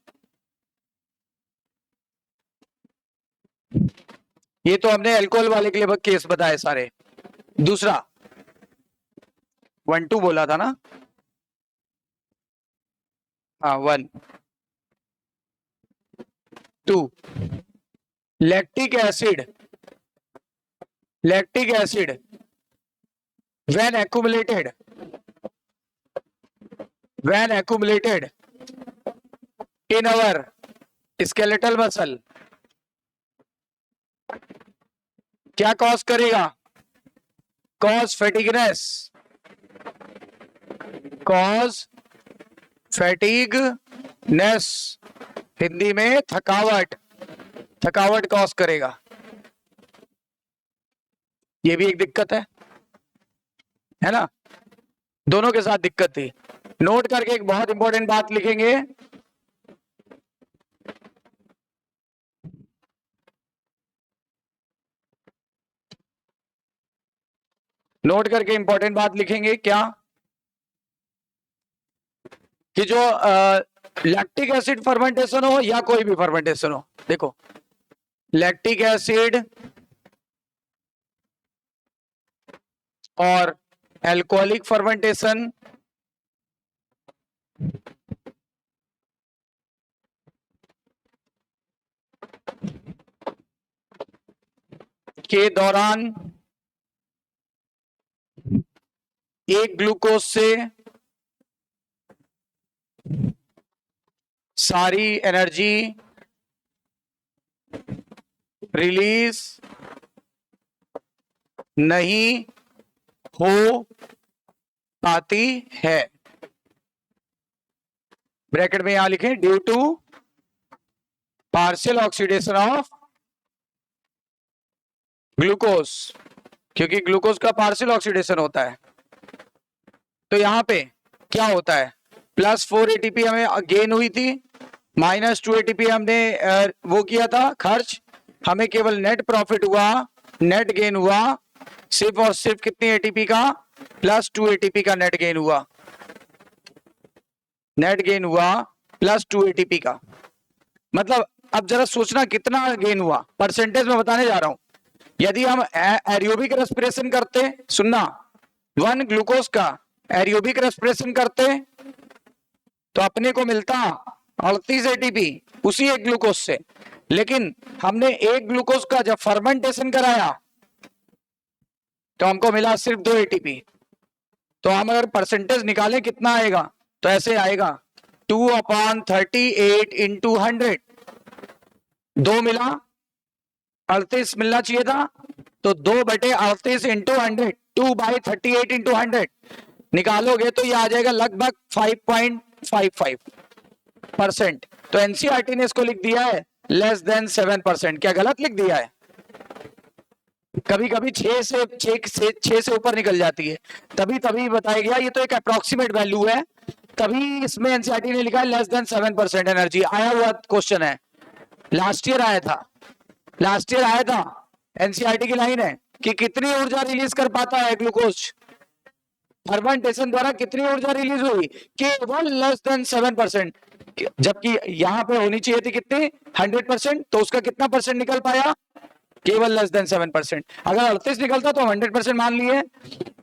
ये तो हमने अल्कोहल वाले के लिए केस बताए सारे। दूसरा 1 2 बोला था ना? हाँ 1 2 lactic acid. Lactic acid when accumulated in our skeletal muscle क्या कॉज करेगा? कॉज फैटिगनेस, कॉज फैटिगनेस, हिंदी में थकावट, थकावट कॉज करेगा। ये भी एक दिक्कत है ना? दोनों के साथ दिक्कत थी। नोट करके एक बहुत इंपॉर्टेंट बात लिखेंगे, नोट करके इंपॉर्टेंट बात लिखेंगे क्या? कि जो लैक्टिक एसिड फर्मेंटेशन हो या कोई भी फर्मेंटेशन हो, देखो लैक्टिक एसिड और अल्कोहलिक फर्मेंटेशन के दौरान एक ग्लूकोज से सारी एनर्जी रिलीज नहीं हो पाती है। ब्रैकेट में यहां लिखें due to partial oxidation of glucose, क्योंकि ग्लूकोज का पार्शियल ऑक्सीडेशन होता है। तो यहां पे क्या होता है? +4 एटीपी हमें गेन हुई थी, -2 एटीपी हमने वो किया था खर्च, हमें केवल नेट प्रॉफिट हुआ, नेट गेन हुआ सिर्फ और सिर्फ कितनी एटीपी का? +2 एटीपी का नेट गेन हुआ, नेट गेन हुआ +2 एटीपी का। मतलब अब जरा सोचना कितना गेन हुआ, परसेंटेज में बताने जा रहा हूं। यदि हम एरोबिक रेस्पिरेशन करते, सुनना, 1 ग्लूकोज का एरोबिक रेस्पिरेशन करते तो अपने को मिलता 38 एटीपी उसी एक ग्लूकोज से, लेकिन हमने एक ग्लूकोज का जब फर्मेंटेशन कराया तो हमको मिला सिर्फ 2 एटीपी। तो हम अगर परसेंटेज निकालें कितना आएगा तो ऐसे आएगा 2/38 इंटू 100। 2 मिला, 38 मिलना चाहिए था, तो 2/38 इंटू 100, 2/38 इंटू 100 निकालोगे तो ये आ जाएगा लगभग 5.55%। तो एनसीईआरटी ने इसको लिख दिया है लेस देन 7%। क्या गलत लिख दिया है? कभी कभी 6 से ऊपर निकल जाती है, तभी बताया गया। ये तो एक अप्रोक्सीमेट वैल्यू है, तभी इसमें एनसीईआरटी ने लिखा है लेस देन 7% एनर्जी। आया हुआ क्वेश्चन है, लास्ट ईयर आया था। एनसीईआरटी की लाइन है कि कितनी ऊर्जा रिलीज कर पाता है ग्लूकोज, फर्मेंटेशन द्वारा कितनी ऊर्जा रिलीज हुई, केवल लेस देन 7%, जबकि यहां पे होनी चाहिए थी कितनी 100%, तो उसका कितना परसेंट निकल पाया, केवल लेस देन 7%। अगर 38 निकलता तो 100% मान लिए।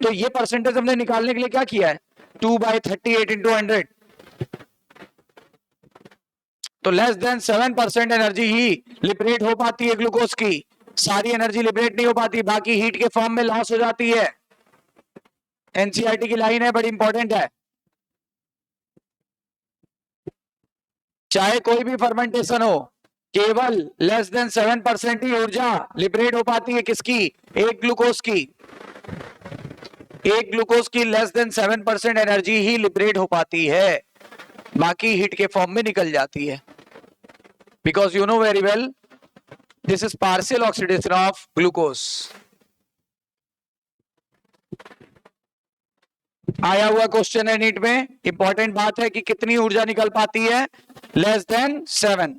तो ये परसेंटेज हमने निकालने के लिए क्या किया है, 2/38 इंटू 100। तो लेस देन 7% एनर्जी ही लिबरेट हो पाती है ग्लूकोज की, सारी एनर्जी लिबरेट नहीं हो पाती, बाकी हीट के फॉर्म में लॉस हो जाती है। एनसीईआरटी की लाइन है, बड़ी इंपॉर्टेंट है। चाहे कोई भी फर्मेंटेशन हो, केवल लेस देन 7% ही ऊर्जा लिबरेट हो पाती है। किसकी, एक ग्लूकोज की लेस देन 7% एनर्जी ही लिबरेट हो पाती है, बाकी हीट के फॉर्म में निकल जाती है। Because you know very well this is partial oxidation of glucose. आया हुआ क्वेश्चन है नीट में, इंपॉर्टेंट बात है कि कितनी ऊर्जा निकल पाती है, लेस देन 7,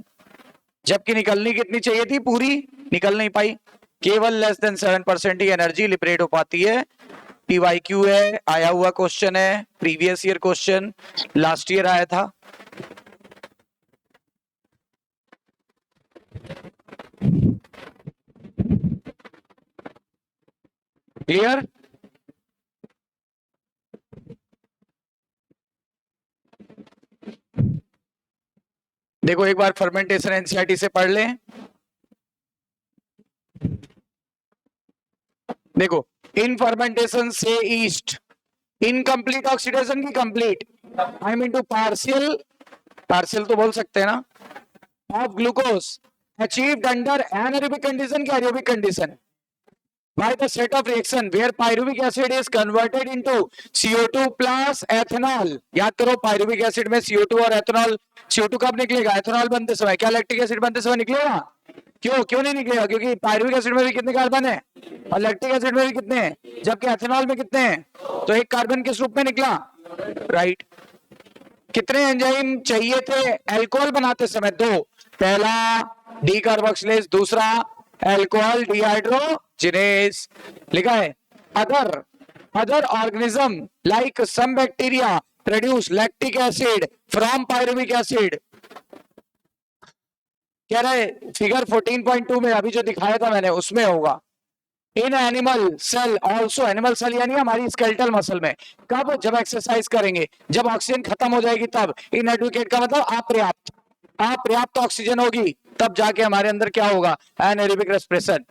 जबकि निकलनी कितनी चाहिए थी, पूरी निकल नहीं पाई, केवल लेस देन 7% ही एनर्जी लिबरेट हो पाती है। पीवाईक्यू है, आया हुआ क्वेश्चन है, previous year question, last year आया था। क्लियर? देखो एक बार फर्मेंटेशन एनसीईआरटी से पढ़ लें। देखो, in fermentation say yeast, incomplete oxidation की complete, I mean to partial तो बोल सकते हैं ना, of glucose achieved under anaerobic condition की aerobic condition by the set of reaction where pyruvic acid is converted into CO2 plus ethanol। याद करो, pyruvic acid में CO2 और ethanol, CO2 कब निकलेगा, ethanol बनते समय, क्या लैक्टिक एसिड बनते समय निकलेगा, क्यों नहीं निकलेगा, क्योंकि pyruvic एसिड में भी कितने कार्बन है और लैक्टिक एसिड में भी कितने हैं, जबकि एथेनॉल में कितने हैं, तो एक कार्बन किस रूप में निकला, राइट। कितने एंजाइम चाहिए थे एल्कोहल बनाते समय, 2, पहला डी कार्बोक्सिलेज, दूसरा एल्कोहल डिहाइड्रोजिनेज। लिखा है other organism like some bacteria produce lactic acid from pyruvic acid. कह रहे फिगर 14.2 में अभी जो दिखाया था मैंने उसमें होगा। In animal cell also, animal cell यानी हमारी स्केलेटल मसल में, कब, जब एक्सरसाइज करेंगे, जब ऑक्सीजन खत्म हो जाएगी तब। इनएडुकेट का मतलब अपर्याप्त ऑक्सीजन होगी, तब जाके हमारे अंदर क्या होगा, एनारोबिक रेस्पिरेशन।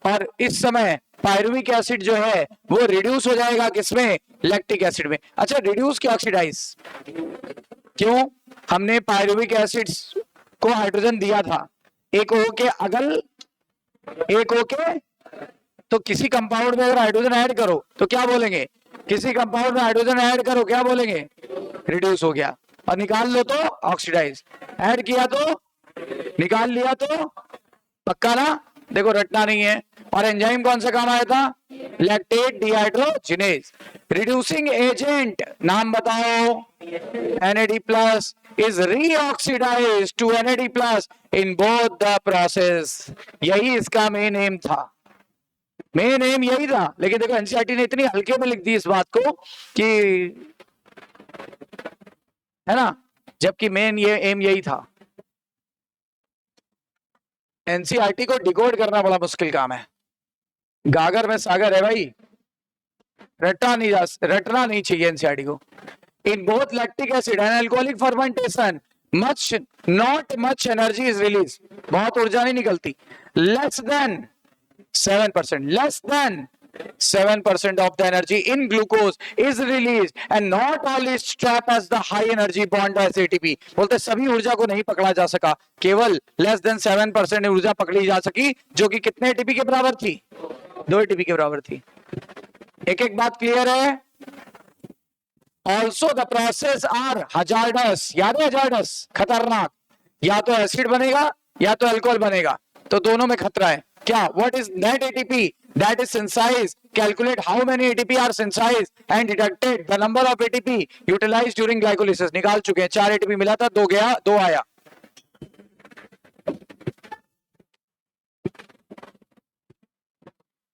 और इस समय पायरुविक एसिड जो है वो रिड्यूस हो जाएगा, किसमें, लैक्टिक एसिड में। अच्छा, रिड्यूस क्या, ऑक्सीडाइज क्यों, हमने पायरुविक एसिड को हाइड्रोजन दिया था, एक O के अगल, एक O के, तो किसी कंपाउंड में अगर हाइड्रोजन ऐड करो तो क्या बोलेंगे, किसी कंपाउंड में हाइड्रोजन ऐड करो क्या बोलेंगे, रिड्यूस हो गया, और निकाल लो तो ऑक्सीडाइज, ऐड किया तो निकाल लिया तो पक्का ना, देखो रटना नहीं है। और एंजाइम कौन सा काम आया था, लैक्टेट डिहाइड्रोजिनेज। रिड्यूसिंग एजेंट नाम बताओ, NAD+ is reoxidized to NAD+ in both the process। यही इसका मेन एम था, मेन एम यही था। लेकिन देखो एनसीईआरटी ने इतनी हल्के में लिख दी इस बात को कि, है ना, जबकि मेन ये एम यही था। एनसीईआरटी को डिकोड करना बड़ा मुश्किल काम है, गागर में सागर है भाई, रटना नहीं चाहिए एनसीईआरटी को। In both lactic acid and alcoholic fermentation not much energy is released, बहुत ऊर्जा नहीं निकलती, less than 7% of the energy in glucose is released and not all is trapped as the high energy bond as ATP। बोलते सभी ऊर्जा को नहीं पकड़ा जा सका, केवल less than 7% ऊर्जा पकड़ी जा सकी, जो कि कितने ATP के बराबर थी, 2 ATP के बराबर थी। एक बात क्लियर है। Also the process are hazardous, याद है हजार्डस, खतरनाक, या तो एसिड बनेगा या तो अल्कोहल बनेगा, तो दोनों में खतरा है। क्या? What is net ATP? That is synthesized. Calculate how many ATP are synthesized and deducted the number of ATP utilized during glycolysis. निकाल चुके हैं. 4 ATP मिला था, 2 गया, 2 आया.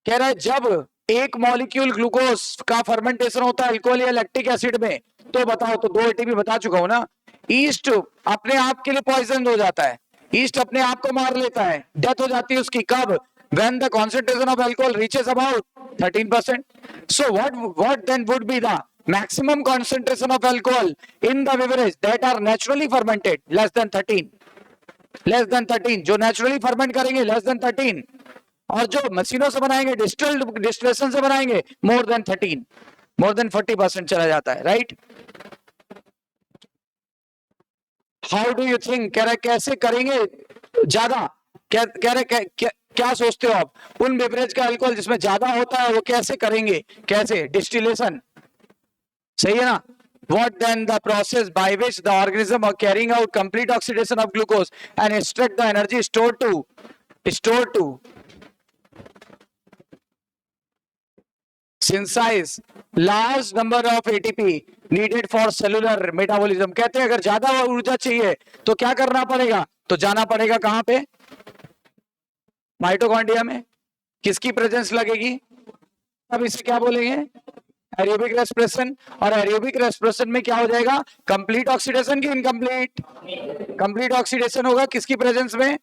कह रहा है जब एक मॉलिक्यूल ग्लूकोज का फर्मेंटेशन होता है अल्कोहल या लैक्टिक एसिड में, तो बताओ. तो 2 एटीपी बता चुका हूं ना. ईस्ट अपने आप के लिए पॉइजन हो जाता है. ईस्ट अपने आप को मार लेता है, डेथ हो जाती है उसकी. कब? when the concentration of alcohol reaches about 13%. So what then would be the maximum concentration of alcohol in the beverage that are naturally fermented? Less than 13. Less than 13. जो नेचुरली फर्मेंट करेंगे less than 13, और जो मशीनों से बनाएंगे, distillation से बनाएंगे, more than 13, more than 40% चला जाता है. Right? How do you think? कह रहे कैसे करेंगे ज्यादा? कह रहे क्या सोचते हो आप? उन बेवरेज का अल्कोहल जिसमें ज्यादा होता है वो कैसे करेंगे? कैसे? डिस्टिलेशन. सही है ना? What then the process by which the organism are carrying out complete oxidation of glucose and extract the energy stored to synthesize large number of ATP needed for cellular metabolism. कहते हैं अगर ज्यादा ऊर्जा चाहिए तो क्या करना पड़ेगा? तो जाना पड़ेगा कहां पे? माइटोकॉन्ड्रिया में. किसकी प्रेजेंस लगेगी? अब इसे क्या बोलेंगे? Aerobic respiration. और एरोबिक रेस्पिरेशन में क्या हो जाएगा? कंप्लीट ऑक्सीडेशन की इनकम्प्लीट? कंप्लीट ऑक्सीडेशन होगा किसकी प्रेजेंस में?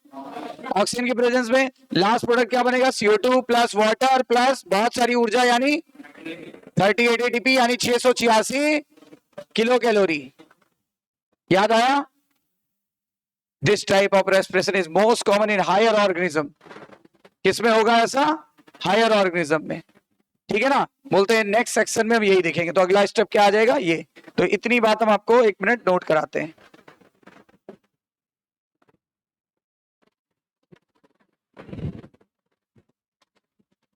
ऑक्सीजन की प्रेजेंस में. लास्ट प्रोडक्ट क्या बनेगा? CO2 प्लस वाटर प्लस बहुत सारी ऊर्जा, यानी 38 ATP, यानी 686 किलो कैलोरी. याद आया? This type of respiration is most common in higher organism. किसमें होगा ऐसा? हायर ऑर्गेनिज्म में. ठीक है ना? बोलते हैं नेक्स्ट सेक्शन में हम यही देखेंगे. तो अगला स्टेप क्या आ जाएगा? ये. तो इतनी बात हम आपको 1 मिनट नोट कराते हैं.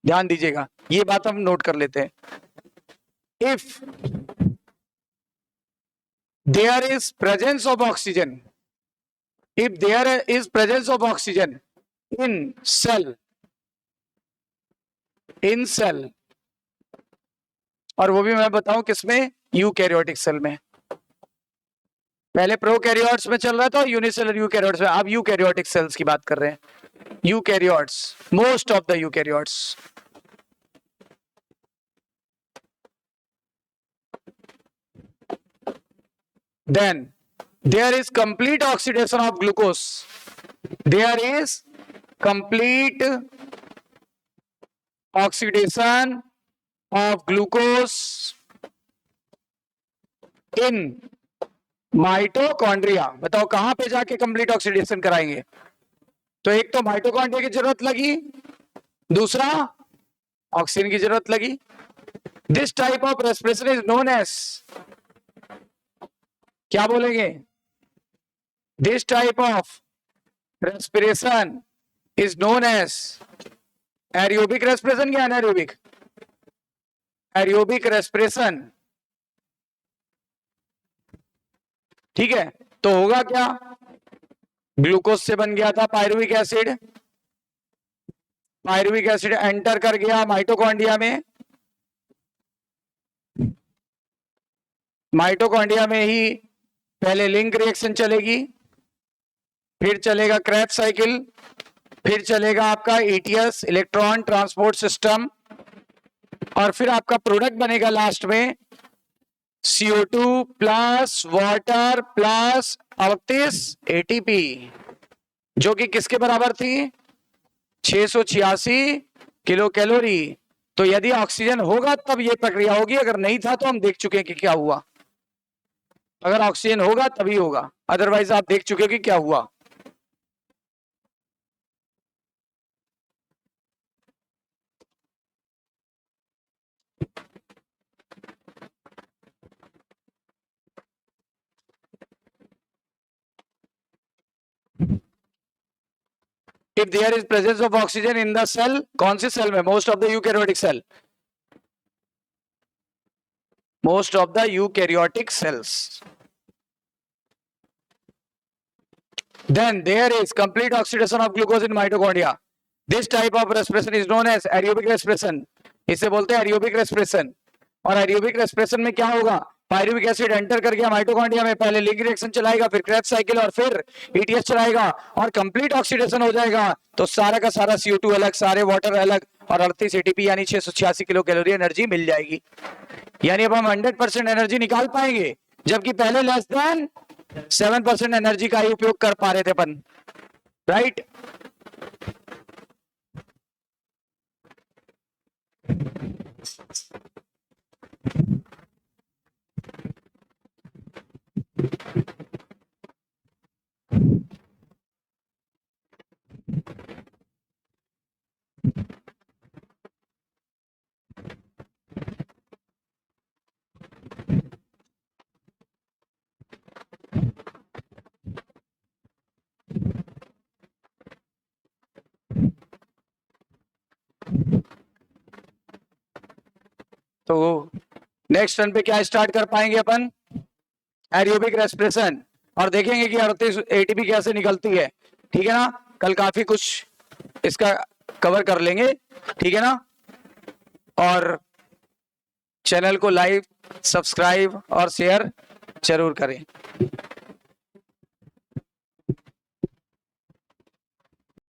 ध्यान दीजिएगा, ये बात हम नोट कर लेते हैं. If there is presence of oxygen, if there is presence of oxygen in cell, और वो भी मैं बताऊं किसमें? यूकैरियोटिक सेल में. पहले प्रोकैरियोट्स में चल रहा था, यूनिसेलर यूकैरियोट्स में. अब यूकैरियोटिक सेल्स की बात कर रहे हैं. Eukaryotes, most of the eukaryotes. Then there is complete oxidation of glucose. There is complete oxidation of glucose in mitochondria. बताओ कहां पे जाके कंप्लीट ऑक्सीडेशन कराएंगे? तो एक तो माइटोकॉन्ड्रिया की जरूरत लगी, दूसरा ऑक्सीजन की जरूरत लगी. This type of respiration is known as, क्या बोलेंगे? This type of respiration is known as aerobic respiration या एनारोबिक? Aerobic respiration. ठीक है. तो होगा क्या? ग्लूकोज से बन गया था pyruvic acid. Pyruvic acid enter कर गया माइटोकॉन्ड्रिया में. माइटोकॉन्ड्रिया में ही पहले लिंक रिएक्शन चलेगी, फिर चलेगा क्रेब्स साइकिल, फिर चलेगा आपका ETS, इलेक्ट्रॉन ट्रांसपोर्ट सिस्टम, और फिर आपका प्रोडक्ट बनेगा लास्ट में CO2 plus water plus 38 ATP, जो कि किसके बराबर थी? 686 किलो कैलोरी. तो यदि ऑक्सीजन होगा तब ये प्रक्रिया होगी, अगर नहीं था तो हम देख चुके हैं कि क्या हुआ. अगर ऑक्सीजन होगा तभी होगा, अदरवाइज आप देख चुके हो कि क्या हुआ. If there is presence of oxygen in the cell, कौन सी सेल में? Most of the eukaryotic cell. Most of the eukaryotic cells. Then there is complete oxidation of glucose in mitochondria. This type of respiration is known as aerobic respiration, इसे बोलते हैं aerobic respiration. और aerobic respiration में क्या होगा, pyruvic acid enter करके mitochondria में पहले लिंक रिएक्शन चलाएगा, फिर क्रेब्स साइकिल और फिर ईटीएस चलाएगा और कंप्लीट ऑक्सीडेशन हो जाएगा। तो सारा का सारा CO2 अलग, सारे वाटर अलग और 38 ATP यानी 686 किलो कैलोरी एनर्जी मिल जाएगी। यानी अब हम 100% एनर्जी निकाल पाएंगे, जबकि पहले लेस देन 7% एनर्जी का ही उपयोग कर पा रहे थे अपन, राइट। तो नेक्स्ट रन पे क्या स्टार्ट कर पाएंगे अपन, एरोबिक रेस्पिरेशन, और देखेंगे कि 38 ATP कैसे निकलती है, ठीक है ना। कल काफी कुछ इसका कवर कर लेंगे, ठीक है ना। और चैनल को लाइक, सब्सक्राइब और शेयर जरूर करें।